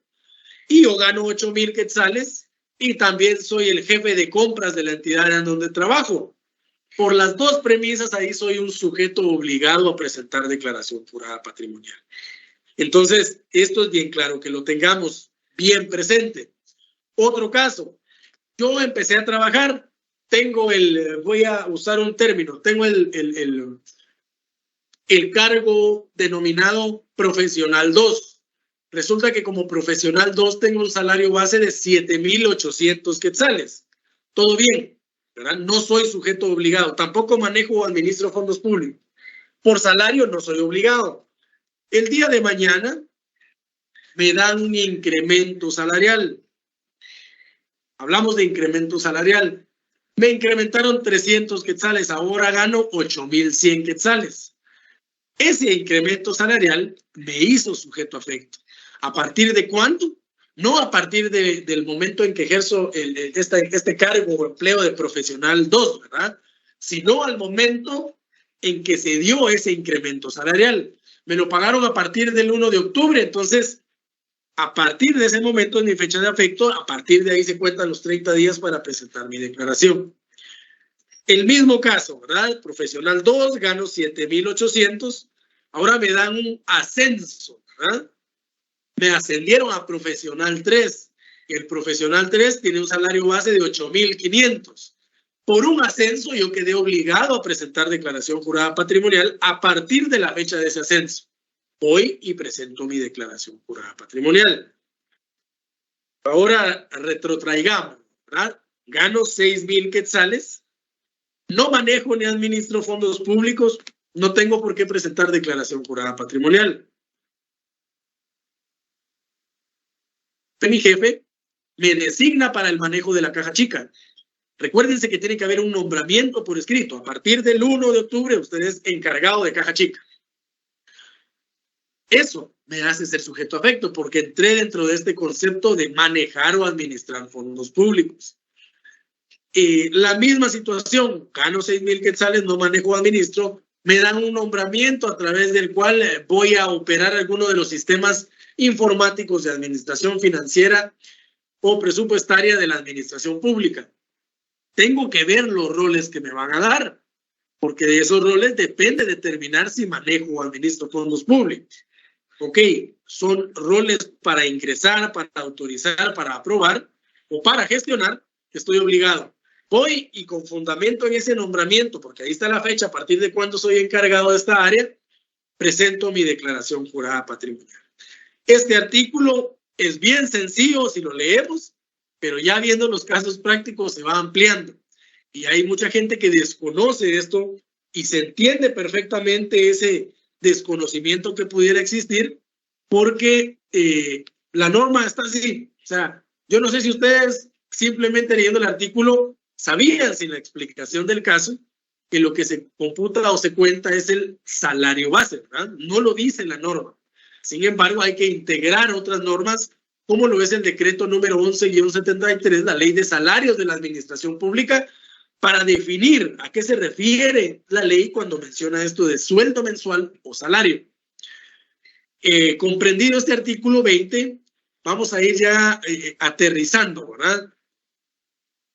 Y yo gano 8,000 quetzales y también soy el jefe de compras de la entidad en donde trabajo. Por las dos premisas, ahí soy un sujeto obligado a presentar declaración jurada patrimonial. Entonces, esto es bien claro, que lo tengamos bien presente. Otro caso, yo empecé a trabajar, voy a usar un término, tengo el cargo denominado profesional 2. Resulta que como profesional 2 tengo un salario base de 7,800 quetzales. Todo bien, ¿verdad? No soy sujeto obligado, tampoco manejo o administro fondos públicos. Por salario no soy obligado. El día de mañana me dan un incremento salarial. Hablamos de incremento salarial. Me incrementaron 300 quetzales, ahora gano 8,100 quetzales. Ese incremento salarial me hizo sujeto a efecto. ¿A partir de cuándo? no a partir del momento en que ejerzo este cargo o empleo de profesional 2, ¿verdad? Sino al momento en que se dio ese incremento salarial. Me lo pagaron a partir del 1 de octubre, entonces, a partir de ese momento es mi fecha de afecto, a partir de ahí se cuentan los 30 días para presentar mi declaración. El mismo caso, ¿verdad? Profesional 2, gano 7,800, ahora me dan un ascenso, ¿verdad? Me ascendieron a profesional 3. El profesional 3 tiene un salario base de 8,500. Por un ascenso yo quedé obligado a presentar declaración jurada patrimonial a partir de la fecha de ese ascenso. Voy y presento mi declaración jurada patrimonial. Ahora retrotraigamos, ¿verdad? Gano 6,000 quetzales. No manejo ni administro fondos públicos. No tengo por qué presentar declaración jurada patrimonial. Mi jefe me designa para el manejo de la caja chica. Recuérdense que tiene que haber un nombramiento por escrito. A partir del 1 de octubre, usted es encargado de caja chica. Eso me hace ser sujeto a afecto porque entré dentro de este concepto de manejar o administrar fondos públicos. La misma situación, gano 6,000 quetzales, no manejo o administro, me dan un nombramiento a través del cual voy a operar alguno de los sistemas informáticos de administración financiera o presupuestaria de la administración pública. Tengo que ver los roles que me van a dar, porque de esos roles depende determinar si manejo o administro fondos públicos. Ok, son roles para ingresar, para autorizar, para aprobar o para gestionar, estoy obligado. Voy y con fundamento en ese nombramiento, porque ahí está la fecha a partir de cuándo soy encargado de esta área, presento mi declaración jurada patrimonial. Este artículo es bien sencillo si lo leemos, pero ya viendo los casos prácticos se va ampliando. Y hay mucha gente que desconoce esto y se entiende perfectamente ese desconocimiento que pudiera existir porque la norma está así. O sea, yo no sé si ustedes simplemente leyendo el artículo sabían sin la explicación del caso que lo que se computa o se cuenta es el salario base, ¿verdad? No lo dice la norma. Sin embargo, hay que integrar otras normas, como lo es el decreto número 11-73, la ley de salarios de la administración pública, para definir a qué se refiere la ley cuando menciona esto de sueldo mensual o salario. Comprendido este artículo 20, vamos a ir ya aterrizando, ¿verdad?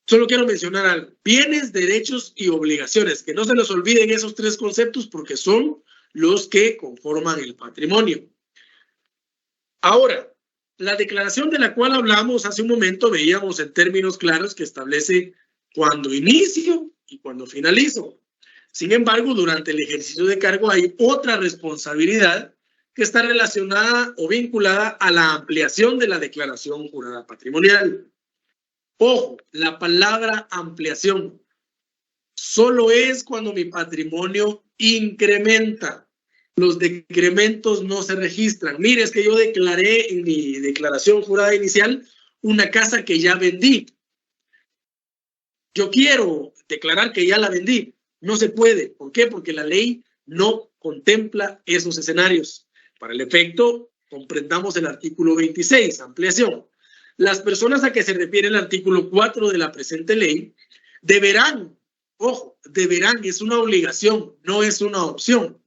Solo quiero mencionar algo. Bienes, derechos y obligaciones. Que no se los olviden esos tres conceptos porque son los que conforman el patrimonio. Ahora, la declaración de la cual hablamos hace un momento, veíamos en términos claros que establece cuándo inicio y cuándo finalizo. Sin embargo, durante el ejercicio de cargo hay otra responsabilidad que está relacionada o vinculada a la ampliación de la declaración jurada patrimonial. Ojo, la palabra ampliación solo es cuando mi patrimonio incrementa. Los decrementos no se registran. Mire, es que yo declaré en mi declaración jurada inicial una casa que ya vendí. Yo quiero declarar que ya la vendí. No se puede. ¿Por qué? Porque la ley no contempla esos escenarios. Para el efecto, comprendamos el artículo 26, ampliación. Las personas a que se refiere el artículo 4 de la presente ley deberán, ojo, deberán, es una obligación, no es una opción,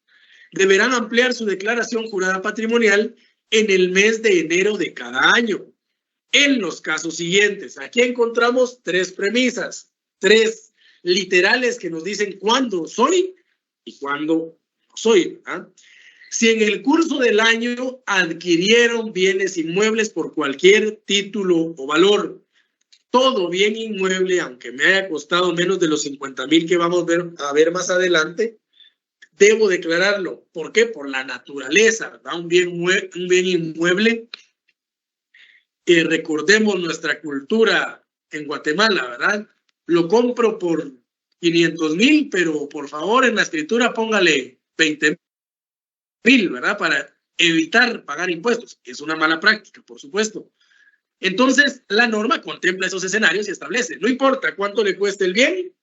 deberán ampliar su declaración jurada patrimonial en el mes de enero de cada año. En los casos siguientes, aquí encontramos tres premisas, tres literales que nos dicen cuándo soy y cuándo no soy, ¿verdad? Si en el curso del año adquirieron bienes inmuebles por cualquier título o valor, todo bien inmueble, aunque me haya costado menos de los 50,000 que vamos a ver más adelante, debo declararlo. ¿Por qué? Por la naturaleza, ¿verdad? Un bien inmueble. Recordemos nuestra cultura en Guatemala, ¿verdad? Lo compro por 500,000, pero por favor en la escritura póngale 20,000, ¿verdad? Para evitar pagar impuestos. Es una mala práctica, por supuesto. Entonces, la norma contempla esos escenarios y establece, no importa cuánto le cueste el bien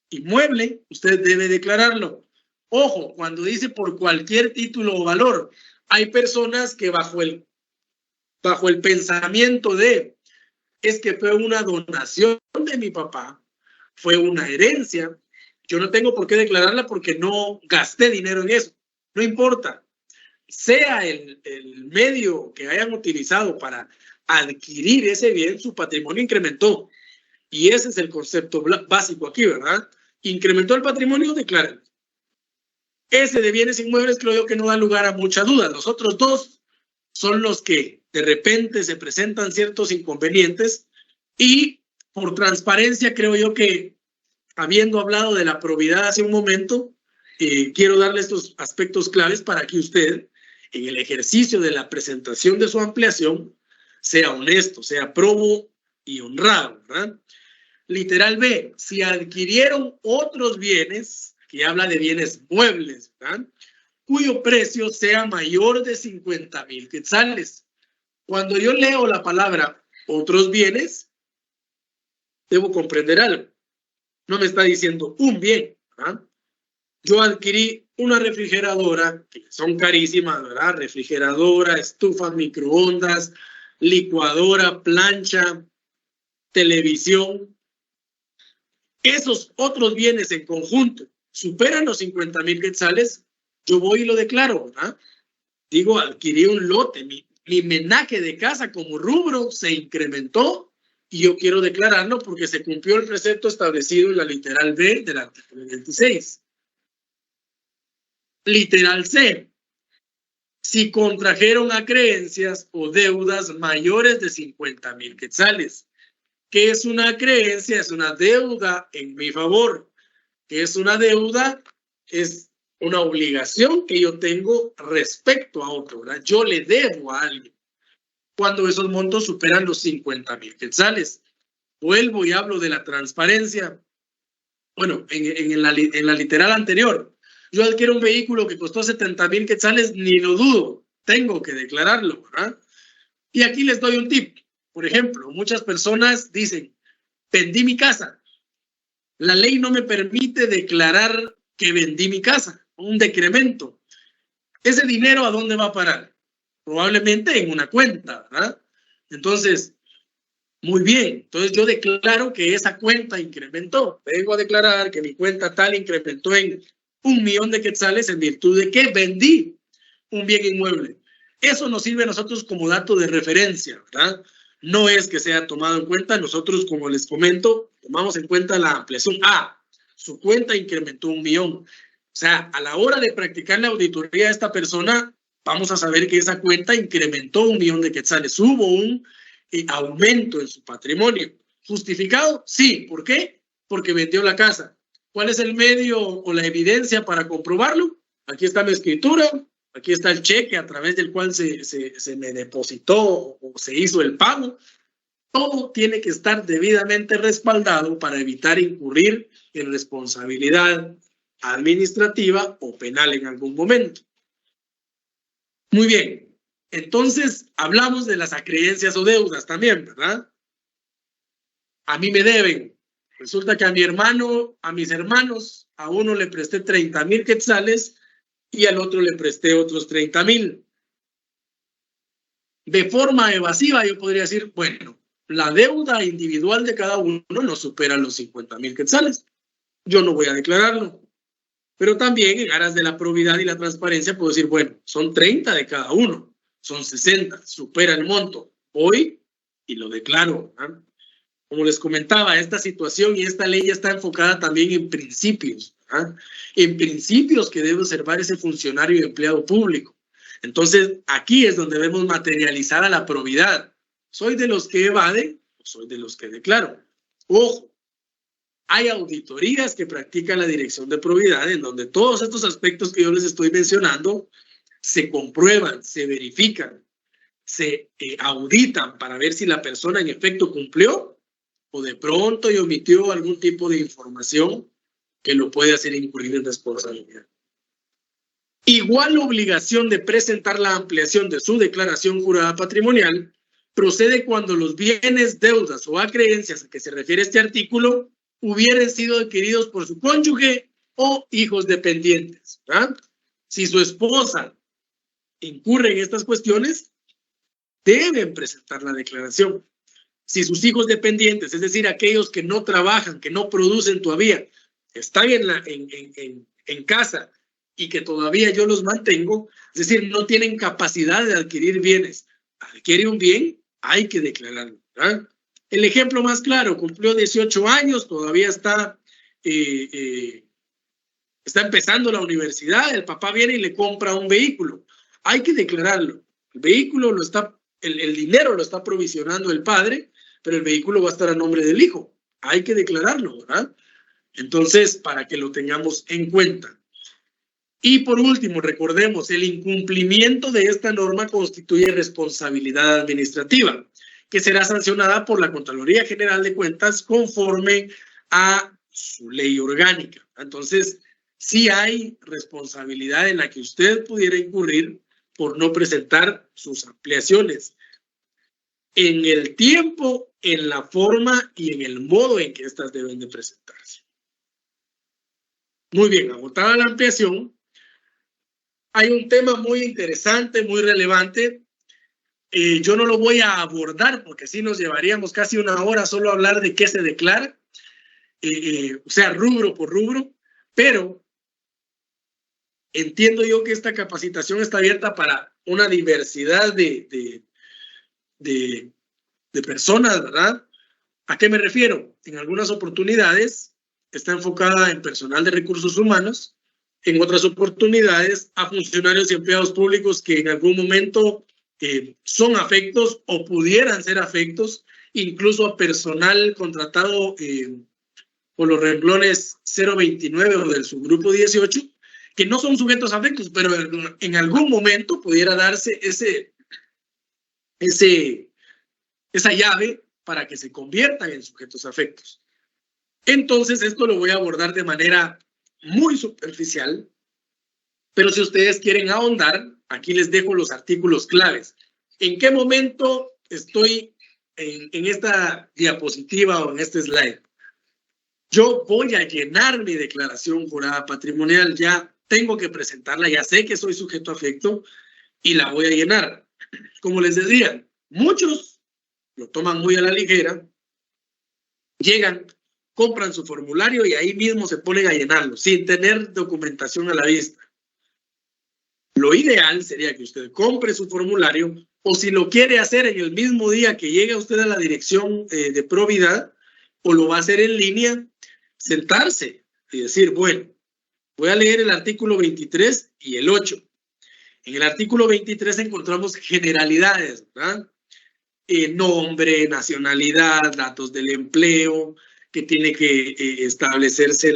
inmueble, usted debe declararlo. Ojo, cuando dice por cualquier título o valor, hay personas que bajo el bajo el pensamiento de, es que fue una donación de mi papá, fue una herencia, yo no tengo por qué declararla porque no gasté dinero en eso. No importa, sea el medio que hayan utilizado para adquirir ese bien, su patrimonio incrementó. Y ese es el concepto básico aquí, ¿verdad? Incrementó el patrimonio, declárenlo. Ese de bienes inmuebles creo yo que no da lugar a mucha duda. Los otros dos son los que de repente se presentan ciertos inconvenientes y por transparencia creo yo que, habiendo hablado de la probidad hace un momento, quiero darle estos aspectos claves para que usted, en el ejercicio de la presentación de su ampliación, sea honesto, sea probo y honrado, ¿verdad? Literal B, si adquirieron otros bienes, que habla de bienes muebles, ¿verdad?, cuyo precio sea mayor de 50,000 quetzales. Cuando yo leo la palabra otros bienes, debo comprender algo. No me está diciendo un bien, ¿verdad? Yo adquirí una refrigeradora, que son carísimas, ¿verdad? Refrigeradora, estufa, microondas, licuadora, plancha, televisión. Esos otros bienes en conjunto superan los 50,000 quetzales, yo voy y lo declaro, ¿verdad? Digo, adquirí un lote, mi menaje de casa como rubro se incrementó y yo quiero declararlo porque se cumplió el precepto establecido en la literal B del artículo 26. Literal C. Si contrajeron acreencias o deudas mayores de 50,000 quetzales. ¿Qué es una creencia? Es una deuda en mi favor. ¿Qué es una deuda? Es una obligación que yo tengo respecto a otro, ¿verdad? Yo le debo a alguien. Cuando esos montos superan los 50,000 quetzales. Vuelvo y hablo de la transparencia. Bueno, en la literal anterior, yo adquiero un vehículo que costó 70,000 quetzales, ni lo dudo, tengo que declararlo, ¿verdad? Y aquí les doy un tip. Por ejemplo, muchas personas dicen, vendí mi casa. La ley no me permite declarar que vendí mi casa, un decremento. ¿Ese dinero a dónde va a parar? Probablemente en una cuenta, ¿verdad? Entonces, muy bien. Entonces yo declaro que esa cuenta incrementó. Vengo a declarar que mi cuenta tal incrementó en 1,000,000 de quetzales en virtud de que vendí un bien inmueble. Eso nos sirve a nosotros como dato de referencia, ¿verdad? No es que sea tomado en cuenta. Nosotros, como les comento, tomamos en cuenta la ampliación. Su cuenta incrementó 1,000,000. O sea, a la hora de practicar la auditoría de esta persona, vamos a saber que esa cuenta incrementó 1,000,000 de quetzales. Hubo un aumento en su patrimonio. ¿Justificado? Sí. ¿Por qué? Porque vendió la casa. ¿Cuál es el medio o la evidencia para comprobarlo? Aquí está mi escritura. Aquí está el cheque a través del cual se me depositó o se hizo el pago. Todo tiene que estar debidamente respaldado para evitar incurrir en responsabilidad administrativa o penal en algún momento. Muy bien. Entonces, hablamos de las acreencias o deudas también, ¿verdad? A mí me deben. Resulta que a mi hermano, a mis hermanos, a uno le presté 30,000 quetzales y al otro le presté otros 30,000. De forma evasiva, yo podría decir, bueno, la deuda individual de cada uno no supera los 50,000 quetzales. Yo no voy a declararlo. Pero también, en aras de la probidad y la transparencia, puedo decir, bueno, son 30 de cada uno. Son 60, supera el monto. Voy y lo declaro, ¿verdad? Como les comentaba, esta situación y esta ley está enfocada también en principios, ¿verdad? En principios que debe observar ese funcionario y empleado público. Entonces, aquí es donde debemos materializar a la probidad. ¿Soy de los que evaden o soy de los que declaro? Ojo, hay auditorías que practica la Dirección de Probidad en donde todos estos aspectos que yo les estoy mencionando se comprueban, se verifican, se auditan para ver si la persona en efecto cumplió o de pronto y omitió algún tipo de información que lo puede hacer incurrir en responsabilidad. Igual obligación de presentar la ampliación de su declaración jurada patrimonial procede cuando los bienes, deudas o acreencias a que se refiere este artículo hubieran sido adquiridos por su cónyuge o hijos dependientes, ¿verdad? Si su esposa incurre en estas cuestiones, deben presentar la declaración. Si sus hijos dependientes, es decir, aquellos que no trabajan, que no producen todavía, están en casa y que todavía yo los mantengo, es decir, no tienen capacidad de adquirir bienes, adquiere un bien, hay que declararlo, ¿verdad? El ejemplo más claro, cumplió 18 años, todavía está empezando la universidad, el papá viene y le compra un vehículo, hay que declararlo. El vehículo el dinero lo está provisionando el padre, pero el vehículo va a estar a nombre del hijo. Hay que declararlo, ¿verdad? Entonces, para que lo tengamos en cuenta. Y por último, recordemos, el incumplimiento de esta norma constituye responsabilidad administrativa, que será sancionada por la Contraloría General de Cuentas conforme a su ley orgánica. Entonces, sí hay responsabilidad en la que usted pudiera incurrir por no presentar sus ampliaciones en el tiempo, en la forma y en el modo en que éstas deben de presentarse. Muy bien, agotada la ampliación, hay un tema muy interesante, muy relevante. Yo no lo voy a abordar porque así nos llevaríamos casi una hora solo a hablar de qué se declara, o sea, rubro por rubro, pero entiendo yo que esta capacitación está abierta para una diversidad de personas, ¿verdad? ¿A qué me refiero? En algunas oportunidades está enfocada en personal de recursos humanos, en otras oportunidades a funcionarios y empleados públicos que en algún momento son afectos o pudieran ser afectos, incluso a personal contratado por los renglones 029 o del subgrupo 18, que no son sujetos afectos, pero en algún momento pudiera darse esa llave para que se conviertan en sujetos afectos. Entonces, esto lo voy a abordar de manera muy superficial, pero si ustedes quieren ahondar, aquí les dejo los artículos claves. ¿En qué momento estoy en esta diapositiva o en este slide? Yo voy a llenar mi declaración jurada patrimonial, ya tengo que presentarla, ya sé que soy sujeto afecto y la voy a llenar. Como les decía, muchos lo toman muy a la ligera, llegan, compran su formulario y ahí mismo se ponen a llenarlo, sin tener documentación a la vista. Lo ideal sería que usted compre su formulario o si lo quiere hacer en el mismo día que llegue usted a la dirección de probidad o lo va a hacer en línea, sentarse y decir, bueno, voy a leer el artículo 23 y el 8. En el artículo 23 encontramos generalidades, ¿verdad? Nombre, nacionalidad, datos del empleo, que tiene que establecerse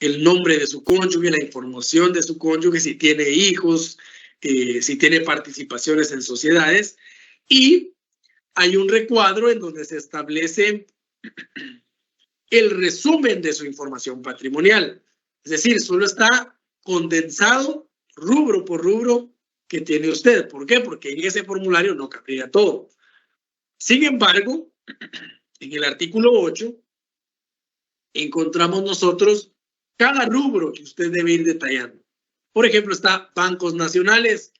el nombre de su cónyuge, la información de su cónyuge, si tiene hijos, si tiene participaciones en sociedades. Y hay un recuadro en donde se establece el resumen de su información patrimonial. Es decir, solo está condensado rubro por rubro que tiene usted. ¿Por qué? Porque en ese formulario no cabría todo. Sin embargo, en el artículo 8 encontramos nosotros cada rubro que usted debe ir detallando. Por ejemplo, está bancos nacionales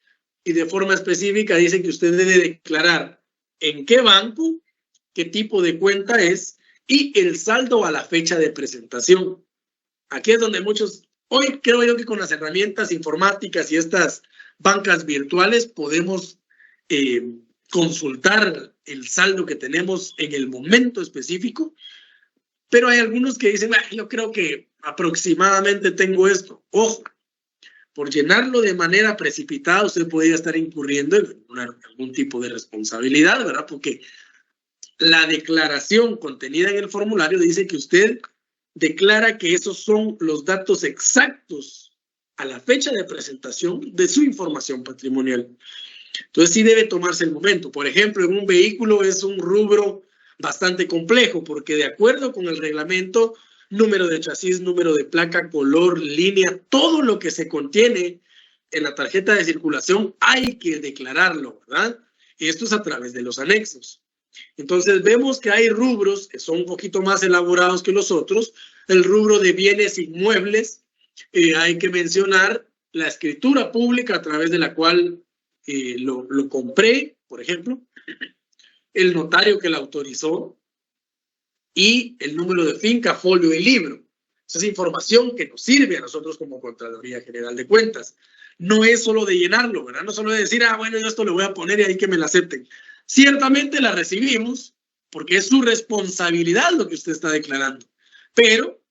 y de forma específica dice que usted debe declarar en qué banco, qué tipo de cuenta es y el saldo a la fecha de presentación. Aquí es donde muchos, hoy creo yo que con las herramientas informáticas y estas bancas virtuales podemos consultar el saldo que tenemos en el momento específico, pero hay algunos que dicen, yo creo que aproximadamente tengo esto. Ojo, por llenarlo de manera precipitada usted podría estar incurriendo en algún tipo de responsabilidad, ¿verdad? Porque la declaración contenida en el formulario dice que usted declara que esos son los datos exactos a la fecha de presentación de su información patrimonial. Entonces sí debe tomarse el momento. Por ejemplo, en un vehículo es un rubro bastante complejo porque de acuerdo con el reglamento, número de chasis, número de placa, color, línea, todo lo que se contiene en la tarjeta de circulación hay que declararlo, ¿verdad? Y esto es a través de los anexos. Entonces vemos que hay rubros que son un poquito más elaborados que los otros. El rubro de bienes inmuebles, hay que mencionar la escritura pública a través de la cual lo compré, por ejemplo, el notario que la autorizó y el número de finca, folio y libro. Esa es información que nos sirve a nosotros como Contraloría General de Cuentas. No es solo de llenarlo, ¿verdad? No solo de decir, bueno, yo esto le voy a poner y ahí que me la acepten. Ciertamente la recibimos porque es su responsabilidad lo que usted está declarando. Pero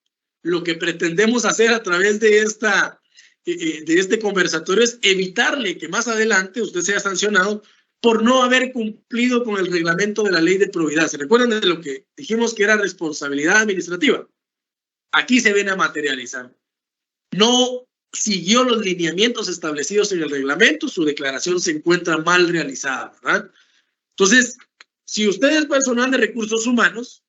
lo que pretendemos hacer a través de este conversatorio es evitarle que más adelante usted sea sancionado por no haber cumplido con el reglamento de la ley de probidad. ¿Se recuerdan de lo que dijimos que era responsabilidad administrativa? Aquí se viene a materializar. No siguió los lineamientos establecidos en el reglamento, su declaración se encuentra mal realizada, ¿verdad? Entonces, si usted es personal de recursos humanos,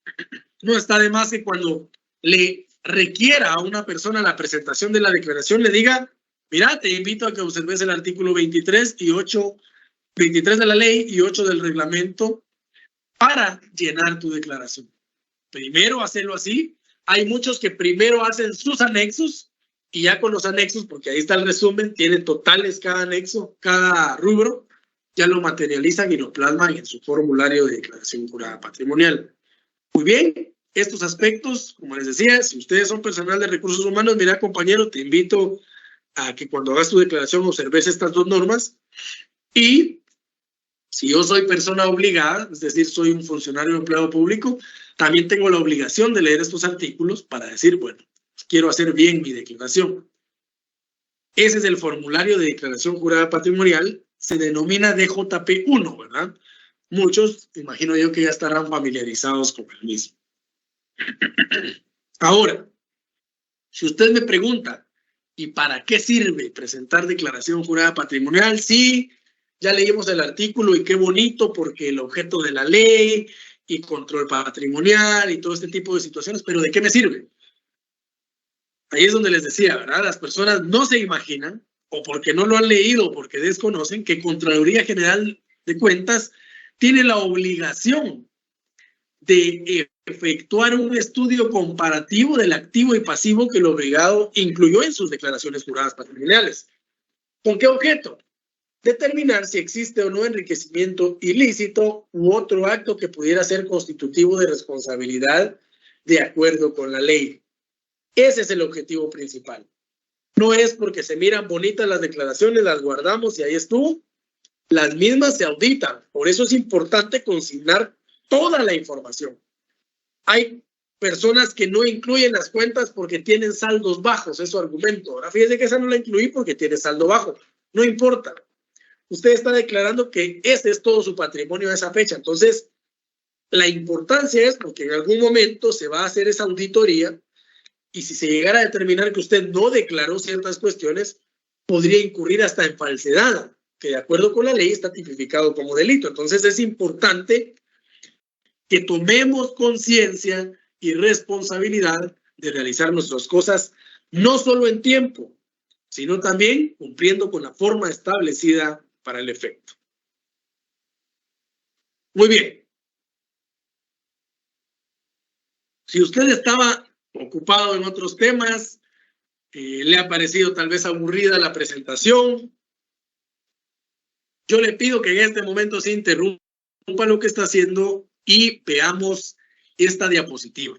no está de más que cuando le requiera a una persona la presentación de la declaración, le diga, mira, te invito a que observes el artículo 23 de la ley y 8 del reglamento para llenar tu declaración. Primero hacerlo así. Hay muchos que primero hacen sus anexos y ya con los anexos, porque ahí está el resumen, tiene totales cada anexo, cada rubro, ya lo materializan y lo plasman en su formulario de declaración jurada patrimonial. Muy bien, estos aspectos, como les decía, si ustedes son personal de recursos humanos, mira compañero, te invito a que cuando hagas tu declaración observes estas dos normas. Y si yo soy persona obligada, es decir, soy un funcionario o empleado público, también tengo la obligación de leer estos artículos para decir, bueno, quiero hacer bien mi declaración. Ese es el formulario de declaración jurada patrimonial, se denomina DJP1, ¿verdad? Muchos, imagino yo que ya estarán familiarizados con el mismo. Ahora, si usted me pregunta, ¿y para qué sirve presentar declaración jurada patrimonial? Sí, ya leímos el artículo y qué bonito porque el objeto de la ley y control patrimonial y todo este tipo de situaciones, pero ¿de qué me sirve? Ahí es donde les decía, ¿verdad? Las personas no se imaginan, o porque no lo han leído o porque desconocen, que Contraloría General de Cuentas tiene la obligación de efectuar un estudio comparativo del activo y pasivo que el obligado incluyó en sus declaraciones juradas patrimoniales. ¿Con qué objeto? Determinar si existe o no enriquecimiento ilícito u otro acto que pudiera ser constitutivo de responsabilidad de acuerdo con la ley. Ese es el objetivo principal. No es porque se miran bonitas las declaraciones, las guardamos y ahí estuvo. Las mismas se auditan. Por eso es importante consignar toda la información. Hay personas que no incluyen las cuentas porque tienen saldos bajos, es su argumento. Ahora fíjese que esa no la incluí porque tiene saldo bajo. No importa. Usted está declarando que ese es todo su patrimonio a esa fecha. Entonces, la importancia es porque en algún momento se va a hacer esa auditoría y si se llegara a determinar que usted no declaró ciertas cuestiones, podría incurrir hasta en falsedad, que de acuerdo con la ley está tipificado como delito. Entonces, es importante que tomemos conciencia y responsabilidad de realizar nuestras cosas no solo en tiempo, sino también cumpliendo con la forma establecida para el efecto. Muy bien. Si usted estaba ocupado en otros temas, le ha parecido tal vez aburrida la presentación, yo le pido que en este momento se interrumpa lo que está haciendo y veamos esta diapositiva.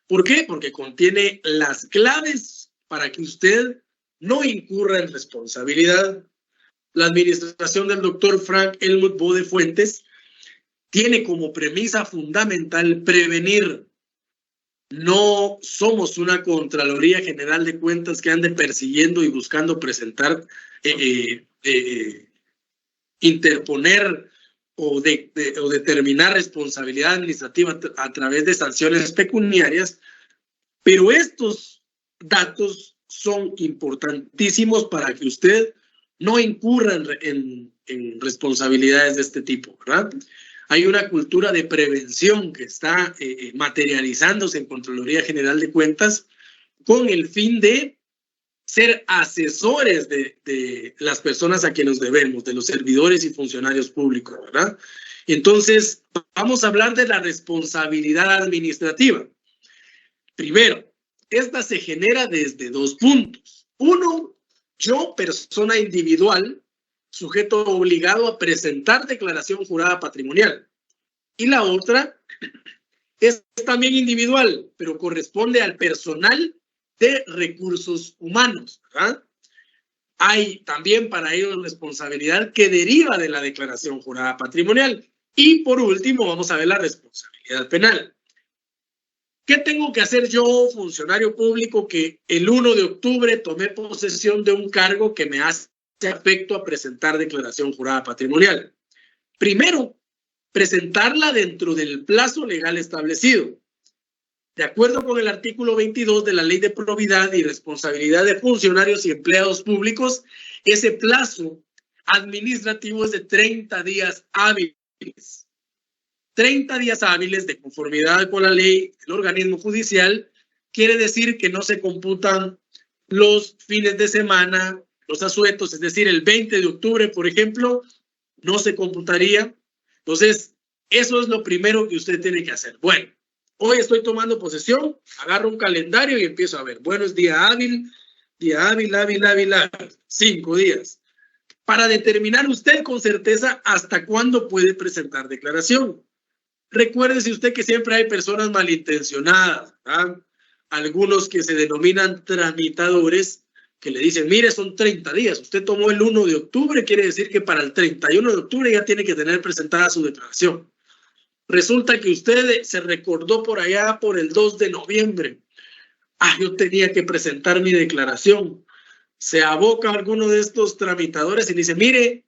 ¿Por qué? Porque contiene las claves para que usted no incurra en responsabilidad. La administración del doctor Frank Helmut Bode Fuentes tiene como premisa fundamental prevenir. No somos una Contraloría General de Cuentas que ande persiguiendo y buscando presentar, interponer o determinar responsabilidad administrativa a través de sanciones pecuniarias, pero estos datos son importantísimos para que usted no incurra en responsabilidades de este tipo, ¿verdad? Hay una cultura de prevención que está materializándose en Contraloría General de Cuentas con el fin de ser asesores de las personas a quienes nos debemos, de los servidores y funcionarios públicos, ¿verdad? Entonces, vamos a hablar de la responsabilidad administrativa. Primero, esta se genera desde dos puntos. Uno, yo, persona individual, sujeto obligado a presentar declaración jurada patrimonial. Y la otra es también individual, pero corresponde al personal de recursos humanos, ¿verdad? Hay también para ellos responsabilidad que deriva de la declaración jurada patrimonial. Y por último, vamos a ver la responsabilidad penal. ¿Qué tengo que hacer yo, funcionario público, que el 1 de octubre tomé posesión de un cargo que me hace afecto a presentar declaración jurada patrimonial? Primero, presentarla dentro del plazo legal establecido. De acuerdo con el artículo 22 de la Ley de Probidad y Responsabilidad de Funcionarios y Empleados Públicos, ese plazo administrativo es de 30 días hábiles. 30 días hábiles de conformidad con la ley del organismo judicial quiere decir que no se computan los fines de semana, los asuetos, es decir, el 20 de octubre, por ejemplo, no se computaría. Entonces, eso es lo primero que usted tiene que hacer. Bueno, hoy estoy tomando posesión, agarro un calendario y empiezo a ver. Bueno, es día hábil, 5 días. Para determinar usted con certeza hasta cuándo puede presentar declaración. Recuérdese usted que siempre hay personas malintencionadas, ¿verdad? Algunos que se denominan tramitadores, que le dicen, mire, son 30 días. Usted tomó el 1 de octubre, quiere decir que para el 31 de octubre ya tiene que tener presentada su declaración. Resulta que usted se recordó por allá por el 2 de noviembre. Yo tenía que presentar mi declaración. Se aboca a alguno de estos tramitadores y dice, mire,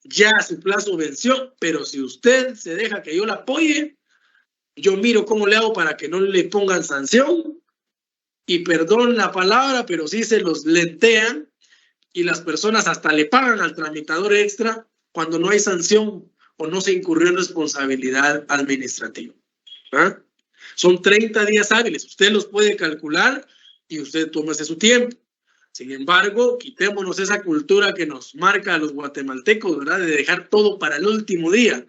ya su plazo venció, pero si usted se deja que yo la apoye, yo miro cómo le hago para que no le pongan sanción. Y perdón la palabra, pero sí se los lentean y las personas hasta le pagan al tramitador extra cuando no hay sanción o no se incurrió en responsabilidad administrativa. ¿Ah? Son 30 días hábiles. Usted los puede calcular y usted tómese su tiempo. Sin embargo, quitémonos esa cultura que nos marca a los guatemaltecos, ¿verdad? De dejar todo para el último día.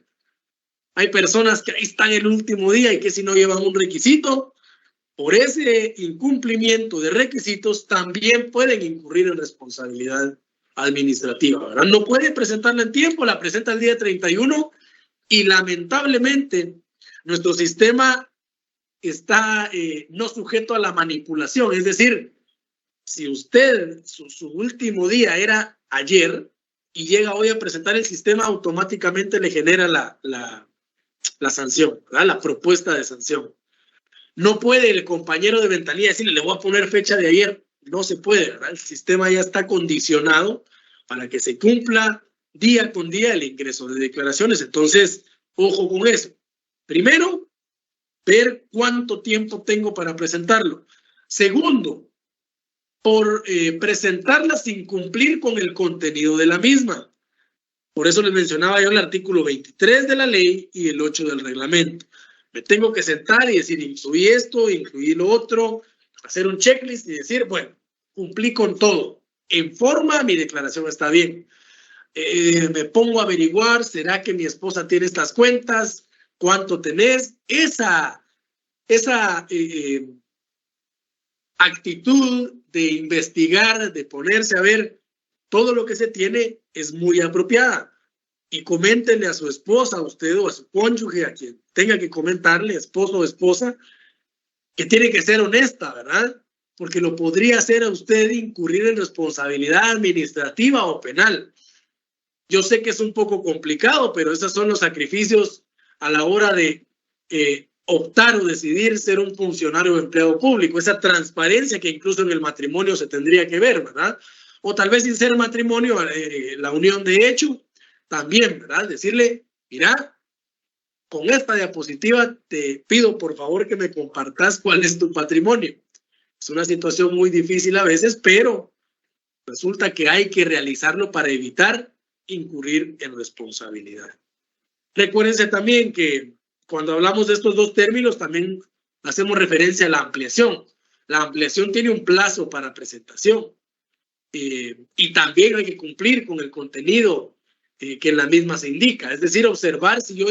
Hay personas que ahí están el último día y que si no llevan un requisito, por ese incumplimiento de requisitos también pueden incurrir en responsabilidad administrativa, ¿verdad? No puede presentarla en tiempo, la presenta el día 31 y lamentablemente nuestro sistema está no sujeto a la manipulación, es decir, si usted, su último día era ayer y llega hoy a presentar el sistema, automáticamente le genera la sanción, ¿verdad? La propuesta de sanción. No puede el compañero de ventanilla decirle, le voy a poner fecha de ayer. No se puede, ¿verdad? El sistema ya está condicionado para que se cumpla día con día el ingreso de declaraciones. Entonces, ojo con eso. Primero, ver cuánto tiempo tengo para presentarlo. Segundo, por presentarla sin cumplir con el contenido de la misma. Por eso les mencionaba yo el artículo 23 de la ley y el 8 del reglamento. Me tengo que sentar y decir, incluí esto, incluí lo otro, hacer un checklist y decir, bueno, cumplí con todo. En forma, mi declaración está bien. Me pongo a averiguar, ¿será que mi esposa tiene estas cuentas? ¿Cuánto tenés? Esa actitud de investigar, de ponerse a ver todo lo que se tiene es muy apropiada. Y coméntenle a su esposa, a usted o a su cónyuge, a quien tenga que comentarle, esposo o esposa, que tiene que ser honesta, ¿verdad? Porque lo podría hacer a usted incurrir en responsabilidad administrativa o penal. Yo sé que es un poco complicado, pero esos son los sacrificios a la hora de optar o decidir ser un funcionario o empleado público, esa transparencia que incluso en el matrimonio se tendría que ver, ¿verdad? O tal vez sin ser matrimonio, la unión de hecho, también, ¿verdad? Decirle, mira, con esta diapositiva te pido por favor que me compartas cuál es tu patrimonio. Es una situación muy difícil a veces, pero resulta que hay que realizarlo para evitar incurrir en responsabilidad. Recuérdense también que cuando hablamos de estos dos términos también hacemos referencia a la ampliación. La ampliación tiene un plazo para presentación y también hay que cumplir con el contenido que en la misma se indica. Es decir, observar si yo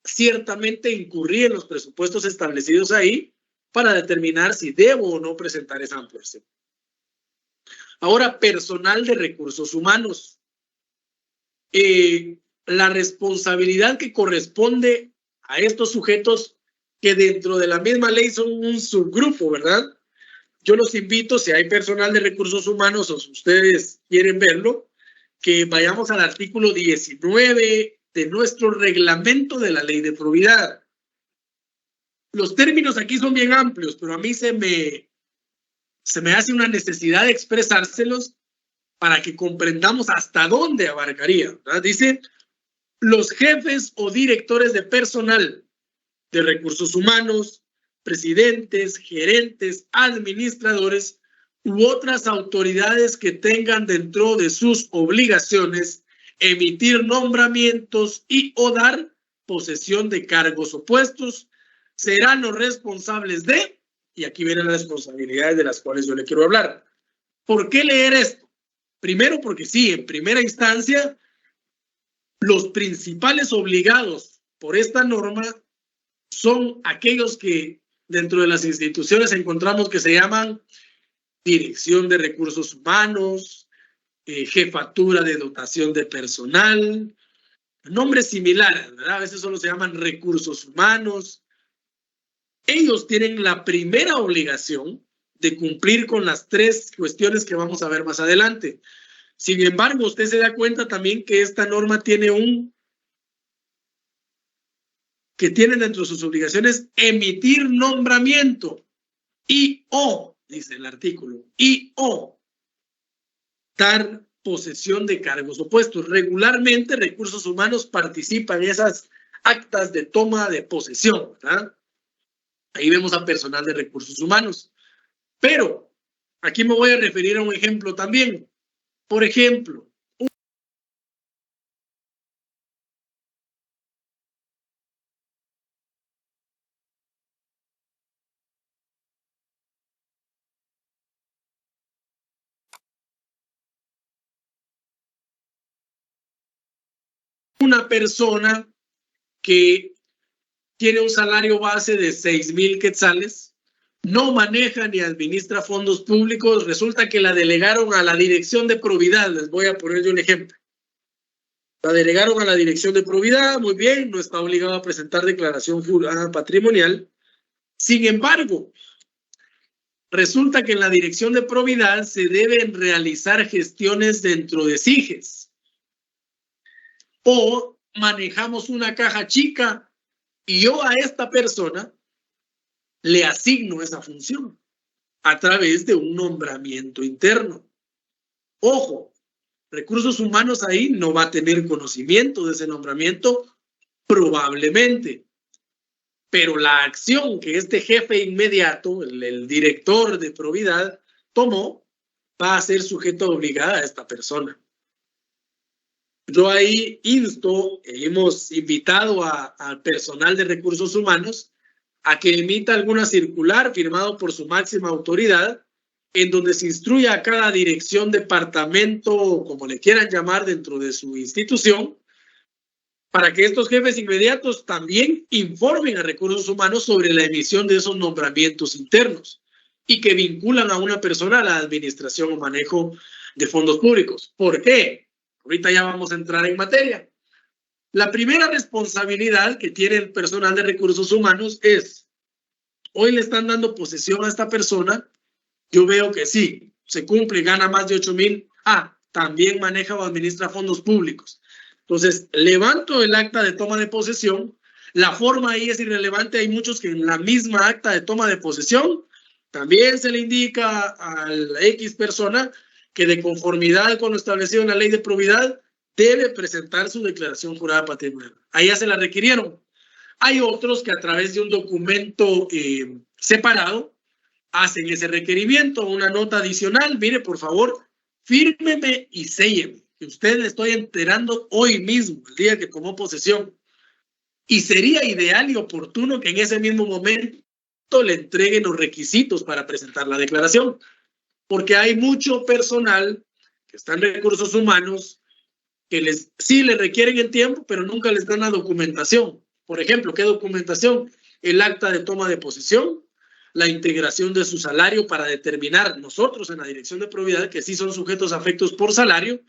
ciertamente incurrí en los presupuestos establecidos ahí para determinar si debo o no presentar esa ampliación. Ahora, personal de recursos humanos. la responsabilidad que corresponde a estos sujetos que dentro de la misma ley son un subgrupo, ¿verdad? Yo los invito, si hay personal de recursos humanos o si ustedes quieren verlo, que vayamos al artículo 19 de nuestro reglamento de la ley de probidad. Los términos aquí son bien amplios, pero a mí se me hace una necesidad de expresárselos para que comprendamos hasta dónde abarcaría, ¿verdad? Dice, los jefes o directores de personal de recursos humanos, presidentes, gerentes, administradores u otras autoridades que tengan dentro de sus obligaciones emitir nombramientos y o dar posesión de cargos o puestos, serán los responsables de, y aquí vienen las responsabilidades de las cuales yo le quiero hablar. ¿Por qué leer esto? Primero porque sí, en primera instancia, los principales obligados por esta norma son aquellos que dentro de las instituciones encontramos que se llaman Dirección de Recursos Humanos, Jefatura de Dotación de Personal, nombres similares, ¿verdad? A veces solo se llaman Recursos Humanos. Ellos tienen la primera obligación de cumplir con las tres cuestiones que vamos a ver más adelante. Sin embargo, usted se da cuenta también que esta norma tiene tiene dentro de sus obligaciones emitir nombramiento y o, dice el artículo, y o dar posesión de cargos o puestos. Regularmente, Recursos Humanos participan en esas actas de toma de posesión, ¿verdad? Ahí vemos a personal de Recursos Humanos. Pero aquí me voy a referir a un ejemplo también. Por ejemplo, una persona que tiene un salario base de 6,000 quetzales, no maneja ni administra fondos públicos, resulta que la delegaron a la Dirección de Probidad. Les voy a poner yo un ejemplo. La delegaron a la Dirección de Probidad, muy bien, no está obligado a presentar declaración patrimonial. Sin embargo, resulta que en la Dirección de Probidad se deben realizar gestiones dentro de SIGES. O manejamos una caja chica y yo a esta persona le asigno esa función a través de un nombramiento interno. Ojo, Recursos Humanos ahí no va a tener conocimiento de ese nombramiento, probablemente. Pero la acción que este jefe inmediato, el director de probidad, tomó, va a ser sujeto obligado a esta persona. Yo ahí hemos invitado al personal de Recursos Humanos a que emita alguna circular firmado por su máxima autoridad en donde se instruya a cada dirección, departamento, como le quieran llamar dentro de su institución, para que estos jefes inmediatos también informen a Recursos Humanos sobre la emisión de esos nombramientos internos y que vinculan a una persona a la administración o manejo de fondos públicos. ¿Por qué? Ahorita ya vamos a entrar en materia. La primera responsabilidad que tiene el personal de Recursos Humanos es, hoy le están dando posesión a esta persona, yo veo que sí, se cumple, gana más de 8,000, también maneja o administra fondos públicos. Entonces, levanto el acta de toma de posesión, la forma ahí es irrelevante, hay muchos que en la misma acta de toma de posesión también se le indica a la X persona que de conformidad con lo establecido en la ley de probidad debe presentar su declaración jurada patrimonial. Ahí ya se la requirieron. Hay otros que a través de un documento separado hacen ese requerimiento, una nota adicional. Mire, por favor, fírmeme y sélleme, que usted le estoy enterando hoy mismo, el día que tomó posesión. Y sería ideal y oportuno que en ese mismo momento le entreguen los requisitos para presentar la declaración. Porque hay mucho personal que está en Recursos Humanos que sí les requieren el tiempo, pero nunca les dan la documentación. Por ejemplo, ¿qué documentación? El acta de toma de posesión, la integración de su salario para determinar nosotros en la Dirección de Probidad que sí son sujetos a efectos por salario,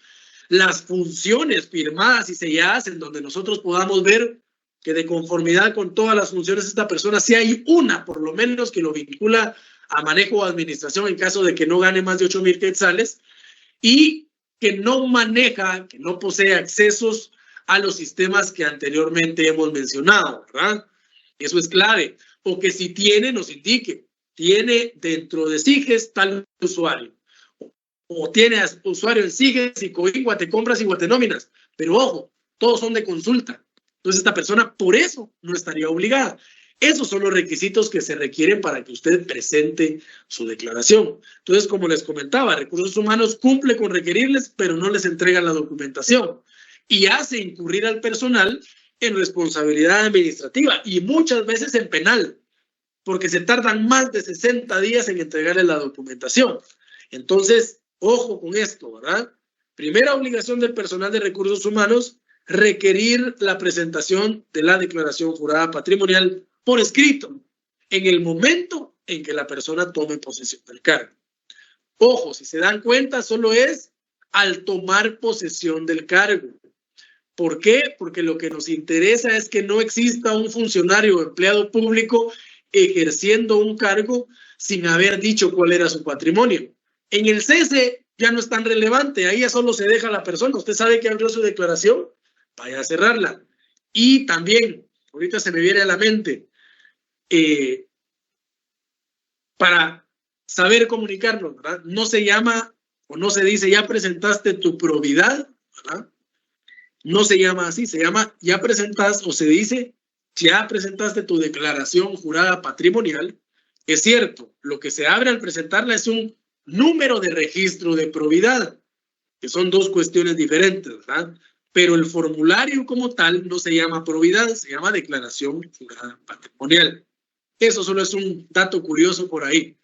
las funciones firmadas y selladas en donde nosotros podamos ver que de conformidad con todas las funciones de esta persona, si hay una por lo menos que lo vincula a manejo o administración en caso de que no gane más de 8,000 quetzales y que no maneja, que no posee accesos a los sistemas que anteriormente hemos mencionado, ¿verdad? Eso es clave. O que si tiene, nos indique, tiene dentro de SIGES tal usuario. O tiene usuario en SIGES, Sicoin, Guatecompras y Guatenóminas. Pero ojo, todos son de consulta. Entonces esta persona por eso no estaría obligada. Esos son los requisitos que se requieren para que usted presente su declaración. Entonces, como les comentaba, Recursos Humanos cumple con requerirles, pero no les entrega la documentación. Y hace incurrir al personal en responsabilidad administrativa y muchas veces en penal, porque se tardan más de 60 días en entregarle la documentación. Entonces, ojo con esto, ¿verdad? Primera obligación del personal de Recursos Humanos, requerir la presentación de la declaración jurada patrimonial por escrito, en el momento en que la persona tome posesión del cargo. Ojo, si se dan cuenta, solo es al tomar posesión del cargo. ¿Por qué? Porque lo que nos interesa es que no exista un funcionario o empleado público ejerciendo un cargo sin haber dicho cuál era su patrimonio. En el cese ya no es tan relevante, ahí ya solo se deja a la persona. Usted sabe que abrió su declaración, vaya a cerrarla. Y también, ahorita se me viene a la mente, para saber comunicarnos, ¿verdad? No se llama o no se dice ya presentaste tu probidad, ¿verdad? No se llama así, se llama ya presentaste o se dice ya presentaste tu declaración jurada patrimonial. Es cierto, lo que se abre al presentarla es un número de registro de probidad, que son dos cuestiones diferentes, ¿verdad? Pero el formulario como tal no se llama probidad, se llama declaración jurada patrimonial. Eso solo es un dato curioso por ahí.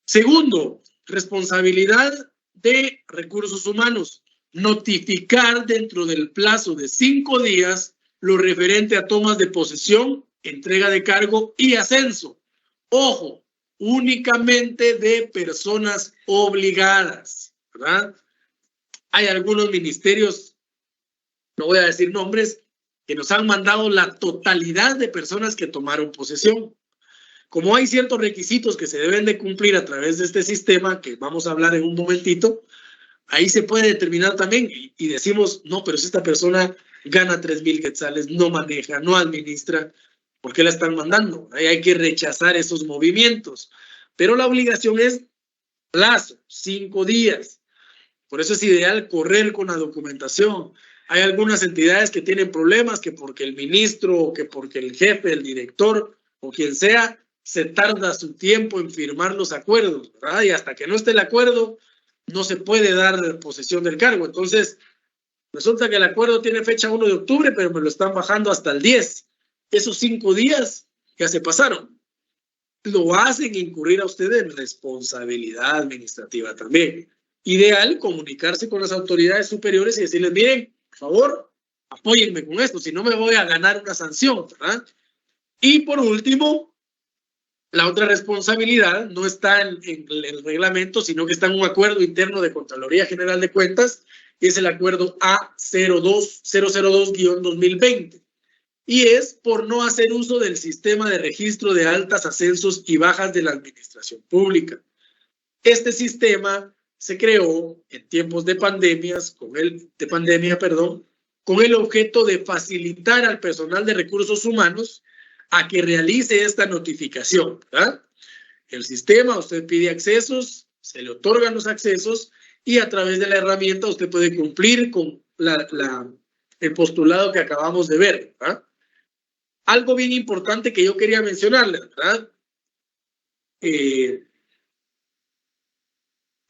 Segundo, responsabilidad de Recursos Humanos. Notificar dentro del plazo de 5 días lo referente a tomas de posesión, entrega de cargo y ascenso. Ojo, únicamente de personas obligadas, ¿verdad? Hay algunos ministerios, no voy a decir nombres, que nos han mandado la totalidad de personas que tomaron posesión. Como hay ciertos requisitos que se deben de cumplir a través de este sistema, que vamos a hablar en un momentito, ahí se puede determinar también y decimos, no, pero si esta persona gana 3,000 quetzales, no maneja, no administra, ¿por qué la están mandando? Ahí hay que rechazar esos movimientos. Pero la obligación es plazo, 5 días. Por eso es ideal correr con la documentación. Hay algunas entidades que tienen problemas, que porque el ministro, o que porque el jefe, el director, o quien sea, se tarda su tiempo en firmar los acuerdos, ¿verdad? Y hasta que no esté el acuerdo, no se puede dar posesión del cargo. Entonces, resulta que el acuerdo tiene fecha 1 de octubre, pero me lo están bajando hasta el 10. Esos 5 días ya se pasaron. Lo hacen incurrir a usted en responsabilidad administrativa también. Ideal comunicarse con las autoridades superiores y decirles, miren, por favor, apóyenme con esto, si no me voy a ganar una sanción, ¿verdad? Y por último, la otra responsabilidad no está en el reglamento, sino que está en un acuerdo interno de Contraloría General de Cuentas, y es el acuerdo A002-2020. Y es por no hacer uso del sistema de registro de altas, ascensos y bajas de la administración pública. Este sistema se creó en tiempos de pandemia, con el objeto de facilitar al personal de Recursos Humanos a que realice esta notificación, ¿verdad? El sistema, usted pide accesos, se le otorgan los accesos y a través de la herramienta usted puede cumplir con el postulado que acabamos de ver, ¿verdad? Algo bien importante que yo quería mencionarle, ¿verdad?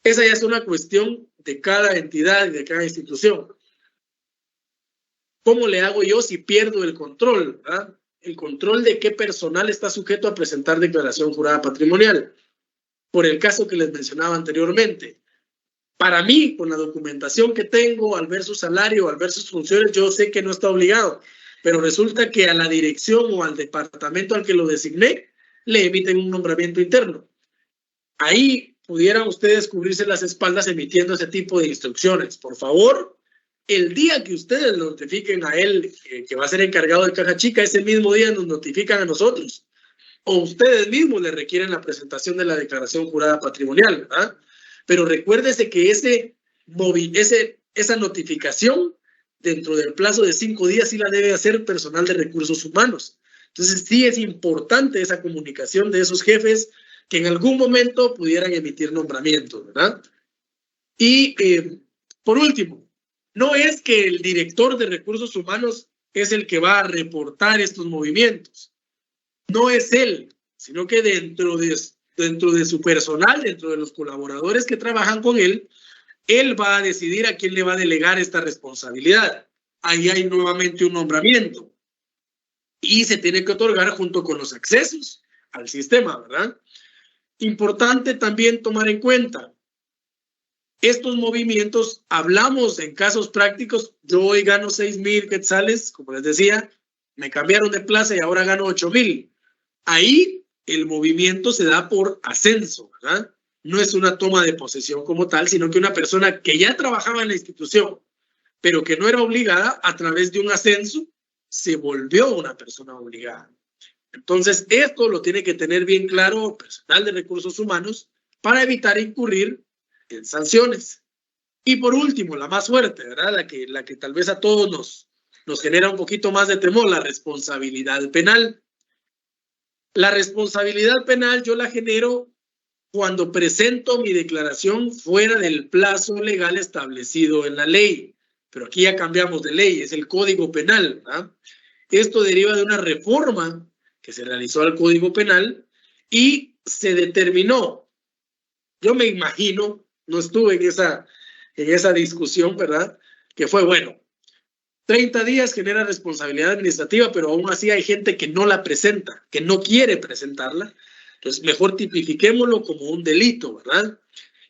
Esa ya es una cuestión de cada entidad y de cada institución. ¿Cómo le hago yo si pierdo el control, ¿verdad? El control de qué personal está sujeto a presentar declaración jurada patrimonial. Por el caso que les mencionaba anteriormente. Para mí, con la documentación que tengo, al ver su salario, al ver sus funciones, yo sé que no está obligado. Pero resulta que a la dirección o al departamento al que lo designé, le emiten un nombramiento interno. Ahí pudieran ustedes cubrirse las espaldas emitiendo ese tipo de instrucciones. Por favor, el día que ustedes lo notifiquen a él, que va a ser encargado de caja chica, ese mismo día nos notifican a nosotros. O ustedes mismos le requieren la presentación de la declaración jurada patrimonial, ¿verdad? Pero recuérdese que esa notificación dentro del plazo de 5 días sí la debe hacer personal de recursos humanos. Entonces sí es importante esa comunicación de esos jefes que en algún momento pudieran emitir nombramientos, ¿verdad? Y por último, no es que el director de recursos humanos es el que va a reportar estos movimientos. No es él, sino que dentro de su personal, dentro de los colaboradores que trabajan con él va a decidir a quién le va a delegar esta responsabilidad. Ahí hay nuevamente un nombramiento y se tiene que otorgar junto con los accesos al sistema, ¿verdad? Importante también tomar en cuenta estos movimientos. Hablamos en casos prácticos. Yo hoy gano 6,000 quetzales, como les decía, me cambiaron de plaza y ahora gano 8,000. Ahí el movimiento se da por ascenso, ¿verdad? No es una toma de posesión como tal, sino que una persona que ya trabajaba en la institución, pero que no era obligada, a través de un ascenso, se volvió una persona obligada. Entonces, esto lo tiene que tener bien claro personal de recursos humanos para evitar incurrir en sanciones. Y por último, la más fuerte, ¿verdad? La que tal vez a todos nos genera un poquito más de temor, la responsabilidad penal. La responsabilidad penal yo la genero cuando presento mi declaración fuera del plazo legal establecido en la ley. Pero aquí ya cambiamos de ley, es el Código Penal, ¿verdad? Esto deriva de una reforma que se realizó al Código Penal y se determinó. Yo me imagino, no estuve en esa discusión, ¿verdad? Que fue, bueno, 30 días genera responsabilidad administrativa, pero aún así hay gente que no la presenta, que no quiere presentarla. Entonces, mejor tipifiquémoslo como un delito, ¿verdad?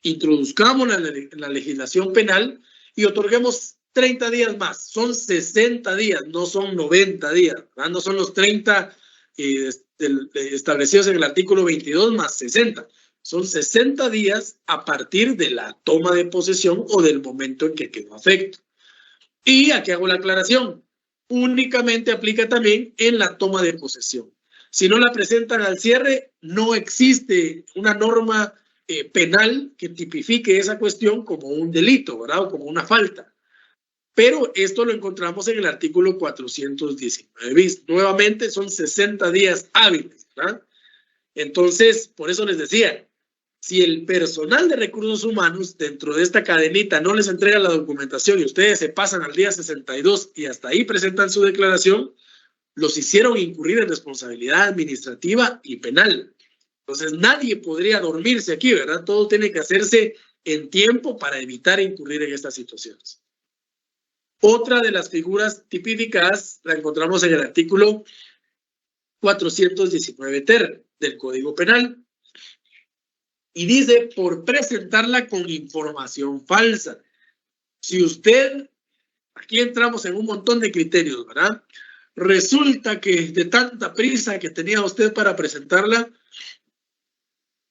Introduzcámoslo en la legislación penal y otorguemos 30 días más. Son 60 días, no son 90 días, ¿verdad? No son los 30 establecidos en el artículo 22 más 60. Son 60 días a partir de la toma de posesión o del momento en que quedó afecto. Y aquí hago la aclaración. Únicamente aplica también en la toma de posesión. Si no la presentan al cierre, no existe una norma penal que tipifique esa cuestión como un delito, ¿verdad? O como una falta. Pero esto lo encontramos en el artículo 419 bis. Nuevamente son 60 días hábiles, ¿verdad? Entonces, por eso les decía, si el personal de recursos humanos dentro de esta cadenita no les entrega la documentación y ustedes se pasan al día 62 y hasta ahí presentan su declaración, los hicieron incurrir en responsabilidad administrativa y penal. Entonces nadie podría dormirse aquí, ¿verdad? Todo tiene que hacerse en tiempo para evitar incurrir en estas situaciones. Otra de las figuras tipificadas la encontramos en el artículo 419 ter del Código Penal. Y dice, por presentarla con información falsa. Si usted, aquí entramos en un montón de criterios, ¿verdad? Resulta que de tanta prisa que tenía usted para presentarla,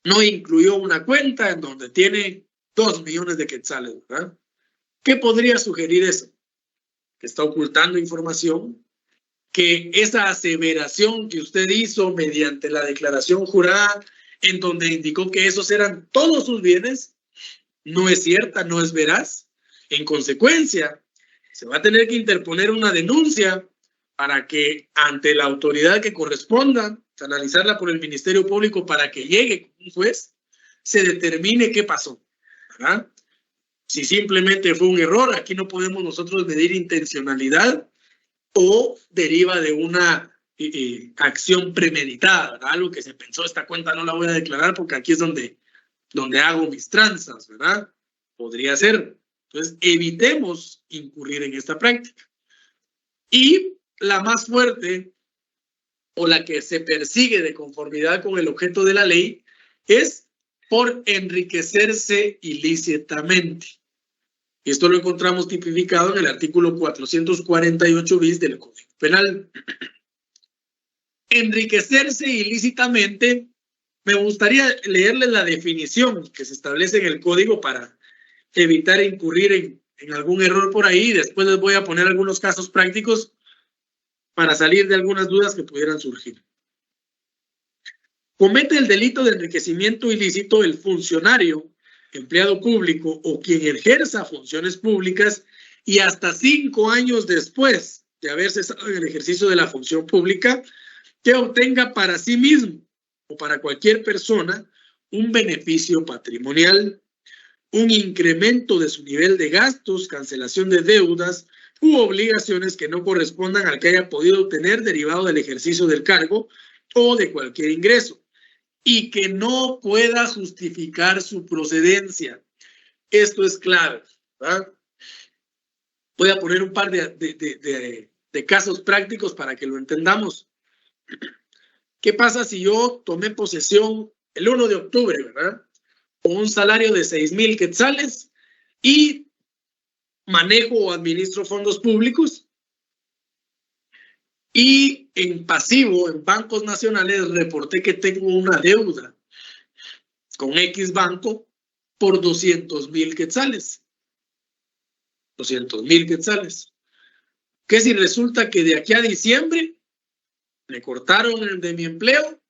no incluyó una cuenta en donde tiene 2 millones de quetzales, ¿verdad? ¿Qué podría sugerir eso? Que está ocultando información, que esa aseveración que usted hizo mediante la declaración jurada, en donde indicó que esos eran todos sus bienes, no es cierta, no es veraz. En consecuencia, se va a tener que interponer una denuncia para que ante la autoridad que corresponda, canalizarla por el Ministerio Público para que llegue un juez, se determine qué pasó, ¿verdad? Si simplemente fue un error, aquí no podemos nosotros medir intencionalidad o deriva de una acción premeditada, ¿verdad? Algo que se pensó, esta cuenta no la voy a declarar porque aquí es donde hago mis tranzas, ¿verdad? Podría ser. Entonces, evitemos incurrir en esta práctica. Y la más fuerte, o la que se persigue de conformidad con el objeto de la ley, es por enriquecerse ilícitamente. Y esto lo encontramos tipificado en el artículo 448 bis del Código Penal. Enriquecerse ilícitamente Me gustaría leerles la definición que se establece en el código para evitar incurrir en algún error por ahí. Después les voy a poner algunos casos prácticos para salir de algunas dudas que pudieran surgir. Comete el delito de enriquecimiento ilícito el funcionario, empleado público o quien ejerza funciones públicas y hasta 5 años después de haber cesado en el ejercicio de la función pública, que obtenga para sí mismo o para cualquier persona un beneficio patrimonial, un incremento de su nivel de gastos, cancelación de deudas u obligaciones que no correspondan al que haya podido obtener derivado del ejercicio del cargo o de cualquier ingreso, y que no pueda justificar su procedencia. Esto es clave, ¿verdad? Voy a poner un par de casos prácticos para que lo entendamos. ¿Qué pasa si yo tomé posesión el 1 de octubre, ¿verdad? Con un salario de 6,000 quetzales y manejo o administro fondos públicos y en pasivo, en bancos nacionales, reporté que tengo una deuda con X banco por 200,000 quetzales. 200,000 quetzales. ¿Qué si resulta que de aquí a diciembre me cortaron de mi empleo?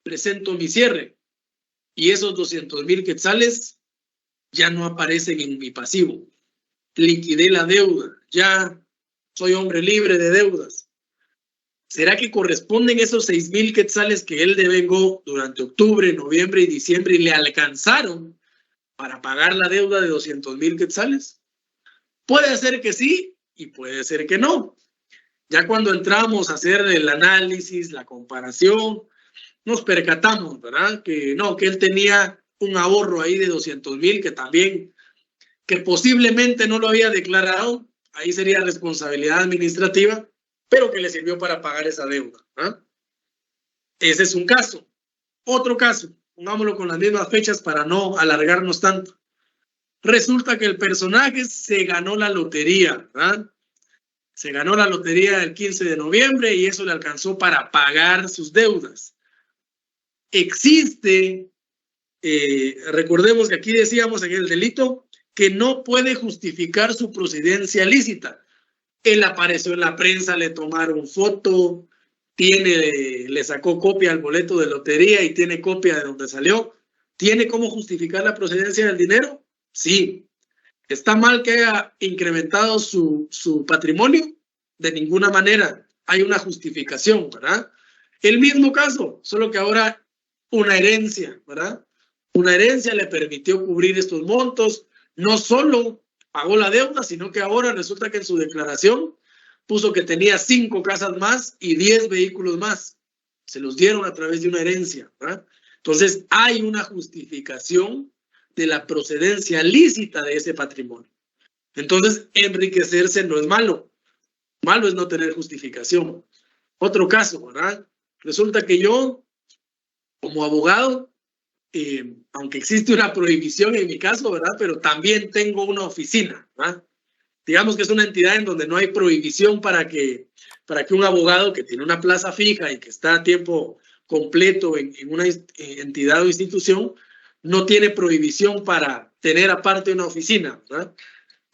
Presento mi cierre y esos 200,000 quetzales ya no aparecen en mi pasivo. Liquidé la deuda, ya soy hombre libre de deudas. ¿Será que corresponden esos 6,000 quetzales que él devengó durante octubre, noviembre y diciembre y le alcanzaron para pagar la deuda de 200,000 quetzales? Puede ser que sí y puede ser que no. Ya cuando entramos a hacer el análisis, la comparación, nos percatamos, ¿verdad? Que no, que él tenía un ahorro ahí de 200,000 que también, que posiblemente no lo había declarado, ahí sería responsabilidad administrativa, pero que le sirvió para pagar esa deuda, ¿eh? Ese es un caso. Otro caso, pongámoslo con las mismas fechas para no alargarnos tanto. Resulta que el personaje se ganó la lotería, ¿verdad? Se ganó la lotería el 15 de noviembre y eso le alcanzó para pagar sus deudas. Existe, recordemos que aquí decíamos en el delito, que no puede justificar su procedencia lícita. Él apareció en la prensa, le tomaron foto, le sacó copia al boleto de lotería y tiene copia de donde salió. ¿Tiene cómo justificar la procedencia del dinero? Sí. ¿Está mal que haya incrementado su patrimonio? De ninguna manera. Hay una justificación, ¿verdad? El mismo caso, solo que ahora una herencia, ¿verdad? Una herencia le permitió cubrir estos montos. No solo pagó la deuda, sino que ahora resulta que en su declaración puso que tenía 5 casas más y 10 vehículos más. Se los dieron a través de una herencia, ¿verdad? Entonces, hay una justificación de la procedencia lícita de ese patrimonio. Entonces, enriquecerse no es malo. Malo es no tener justificación. Otro caso, ¿verdad? Resulta que yo, como abogado, aunque existe una prohibición en mi caso, ¿verdad? Pero también tengo una oficina, ¿verdad? Digamos que es una entidad en donde no hay prohibición para que un abogado que tiene una plaza fija y que está a tiempo completo en una entidad o institución, no tiene prohibición para tener aparte una oficina, ¿verdad?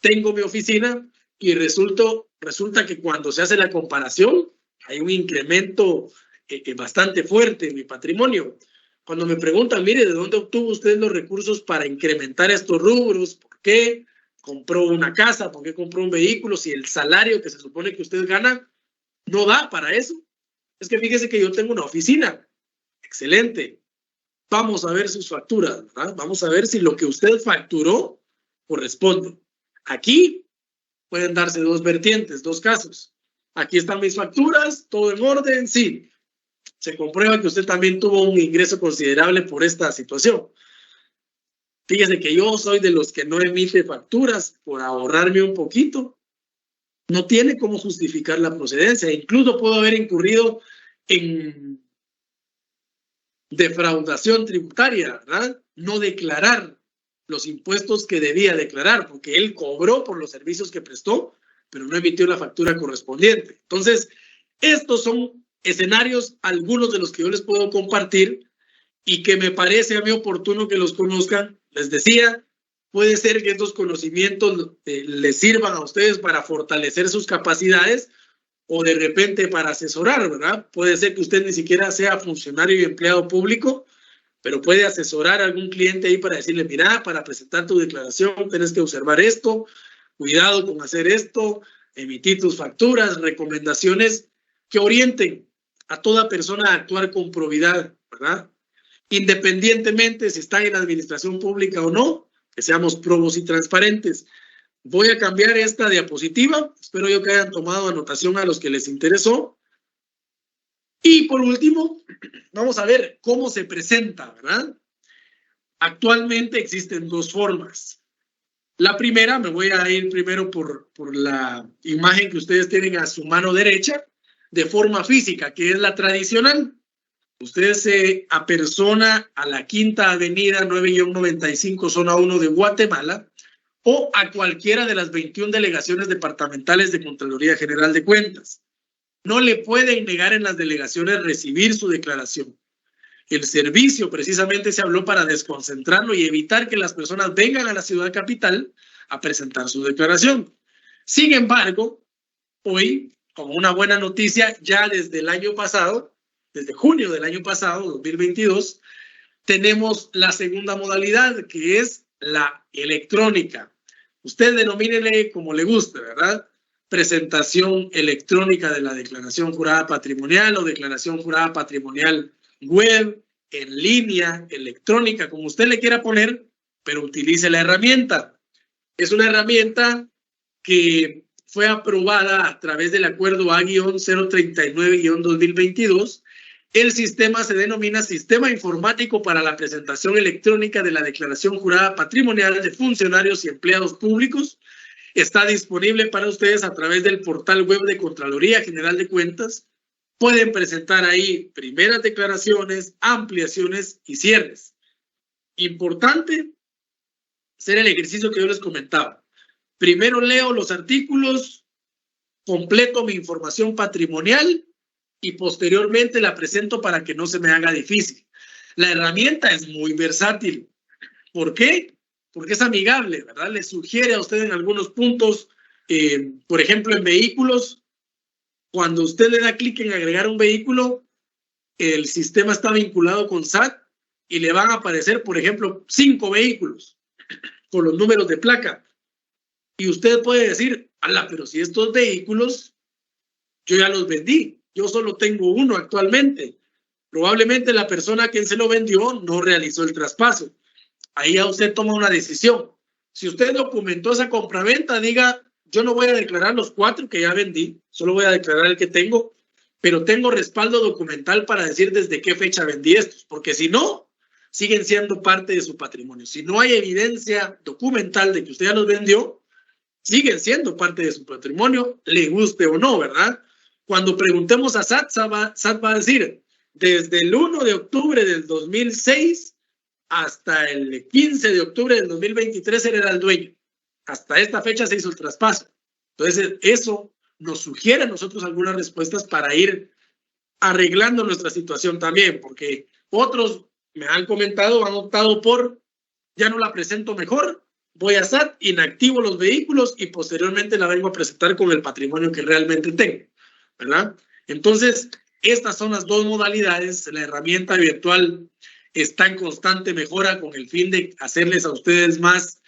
Tengo mi oficina y resulta que cuando se hace la comparación hay un incremento bastante fuerte en mi patrimonio. Cuando me preguntan, mire, ¿de dónde obtuvo usted los recursos para incrementar estos rubros? ¿Por qué compró una casa? ¿Por qué compró un vehículo? Si el salario que se supone que usted gana no da para eso. Es que fíjese que yo tengo una oficina. Excelente. Vamos a ver sus facturas, ¿verdad? Vamos a ver si lo que usted facturó corresponde. Aquí pueden darse 2 vertientes, 2 casos. Aquí están mis facturas, todo en orden, sí. Se comprueba que usted también tuvo un ingreso considerable por esta situación. Fíjese que yo soy de los que no emite facturas por ahorrarme un poquito. No tiene cómo justificar la procedencia. Incluso puedo haber incurrido en defraudación tributaria, ¿verdad? No declarar los impuestos que debía declarar, porque él cobró por los servicios que prestó, pero no emitió la factura correspondiente. Entonces, estos son escenarios, algunos de los que yo les puedo compartir, y que me parece a mí oportuno que los conozcan. Les decía, puede ser que estos conocimientos les sirvan a ustedes para fortalecer sus capacidades o de repente para asesorar, ¿verdad? Puede ser que usted ni siquiera sea funcionario y empleado público, pero puede asesorar a algún cliente ahí para decirle, mira, para presentar tu declaración tienes que observar esto, cuidado con hacer esto, emitir tus facturas, recomendaciones que orienten a toda persona a actuar con probidad, ¿verdad? Independientemente si están en la administración pública o no, que seamos probos y transparentes. Voy a cambiar esta diapositiva, espero yo que hayan tomado anotación a los que les interesó. Y por último, vamos a ver cómo se presenta, ¿verdad? Actualmente existen dos formas. La primera, me voy a ir primero por la imagen que ustedes tienen a su mano derecha, de forma física, que es la tradicional. Usted se apersona a la Quinta Avenida 9-95, zona 1 de Guatemala, o a cualquiera de las 21 delegaciones departamentales de Contraloría General de Cuentas. No le pueden negar en las delegaciones recibir su declaración. El servicio precisamente se habló para desconcentrarlo y evitar que las personas vengan a la ciudad capital a presentar su declaración. Sin embargo, hoy, como una buena noticia, ya desde el año pasado, desde junio del año pasado, 2022, tenemos la segunda modalidad, que es la electrónica. Usted denomínele como le guste, ¿verdad? Presentación electrónica de la declaración jurada patrimonial o declaración jurada patrimonial web, en línea, electrónica, como usted le quiera poner, pero utilice la herramienta. Es una herramienta que fue aprobada a través del acuerdo A-039-2022. El sistema se denomina Sistema Informático para la Presentación Electrónica de la Declaración Jurada Patrimonial de Funcionarios y Empleados Públicos. Está disponible para ustedes a través del portal web de Contraloría General de Cuentas. Pueden presentar ahí primeras declaraciones, ampliaciones y cierres. Importante hacer el ejercicio que yo les comentaba. Primero leo los artículos, completo mi información patrimonial y posteriormente la presento para que no se me haga difícil. La herramienta es muy versátil. ¿Por qué? Porque es amigable, ¿verdad? Le sugiere a usted en algunos puntos, por ejemplo, en vehículos, cuando usted le da clic en agregar un vehículo, el sistema está vinculado con SAT y le van a aparecer, por ejemplo, 5 vehículos con los números de placa. Y usted puede decir, ala, pero si estos vehículos yo ya los vendí, yo solo tengo uno actualmente. Probablemente la persona a quien se lo vendió no realizó el traspaso. Ahí ya usted toma una decisión. Si usted documentó esa compraventa, diga, yo no voy a declarar los 4 que ya vendí, solo voy a declarar el que tengo, pero tengo respaldo documental para decir desde qué fecha vendí estos, porque si no, siguen siendo parte de su patrimonio. Si no hay evidencia documental de que usted ya los vendió, siguen siendo parte de su patrimonio, le guste o no, ¿verdad? Cuando preguntemos a SAT, SAT va a decir, desde el 1 de octubre del 2006 hasta el 15 de octubre del 2023 él era el dueño. Hasta esta fecha se hizo el traspaso. Entonces, eso nos sugiere a nosotros algunas respuestas para ir arreglando nuestra situación también, porque otros me han comentado, han optado por, ya no la presento mejor, voy a SAT, inactivo los vehículos y posteriormente la vengo a presentar con el patrimonio que realmente tengo, ¿verdad? Entonces, estas son las dos modalidades. La herramienta virtual está en constante mejora con el fin de hacerles a ustedes más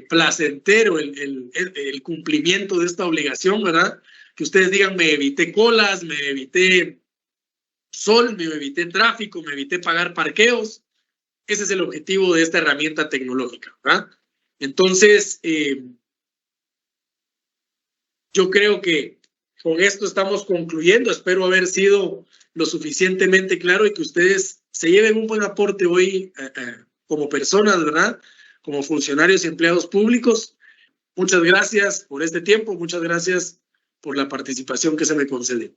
placentero el cumplimiento de esta obligación, ¿verdad? Que ustedes digan, me evité colas, me evité sol, me evité tráfico, me evité pagar parqueos. Ese es el objetivo de esta herramienta tecnológica, ¿verdad? Entonces, yo creo que con esto estamos concluyendo. Espero haber sido lo suficientemente claro y que ustedes se lleven un buen aporte hoy como personas, ¿verdad? Como funcionarios y empleados públicos. Muchas gracias por este tiempo. Muchas gracias por la participación que se me concede.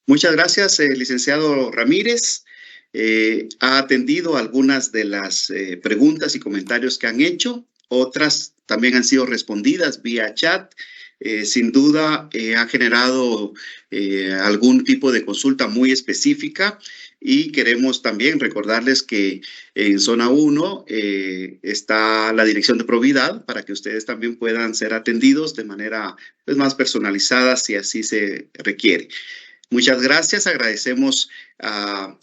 Muchas gracias, licenciado Ramírez. Ha atendido algunas de las preguntas y comentarios que han hecho. Otras también han sido respondidas vía chat. sin duda ha generado algún tipo de consulta muy específica y queremos también recordarles que en zona 1 está la Dirección de Probidad para que ustedes también puedan ser atendidos de manera pues, más personalizada si así se requiere. Muchas gracias, agradecemos a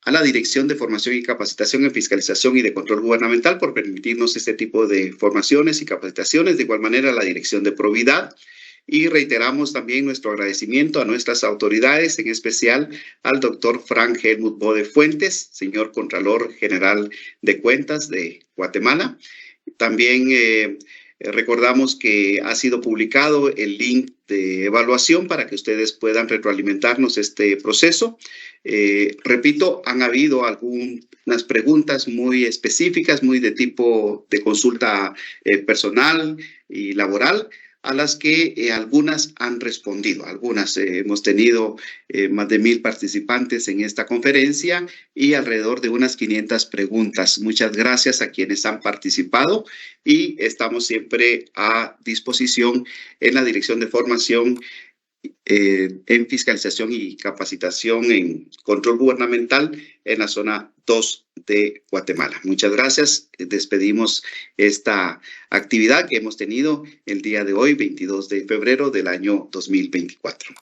la Dirección de Formación y Capacitación en Fiscalización y de Control Gubernamental por permitirnos este tipo de formaciones y capacitaciones, de igual manera a la Dirección de Probidad. Y reiteramos también nuestro agradecimiento a nuestras autoridades, en especial al doctor Frank Helmut Bode Fuentes, señor Contralor General de Cuentas de Guatemala. También recordamos que ha sido publicado el link de evaluación para que ustedes puedan retroalimentarnos este proceso. Repito, han habido algunas preguntas muy específicas, muy de tipo de consulta personal y laboral, a las que algunas han respondido. Algunas hemos tenido más de 1000 participantes en esta conferencia y alrededor de unas 500 preguntas. Muchas gracias a quienes han participado y estamos siempre a disposición en la Dirección de Formación en Fiscalización y Capacitación en Control Gubernamental en la zona 2 de Guatemala. Muchas gracias. Despedimos esta actividad que hemos tenido el día de hoy, 22 de febrero del año 2024.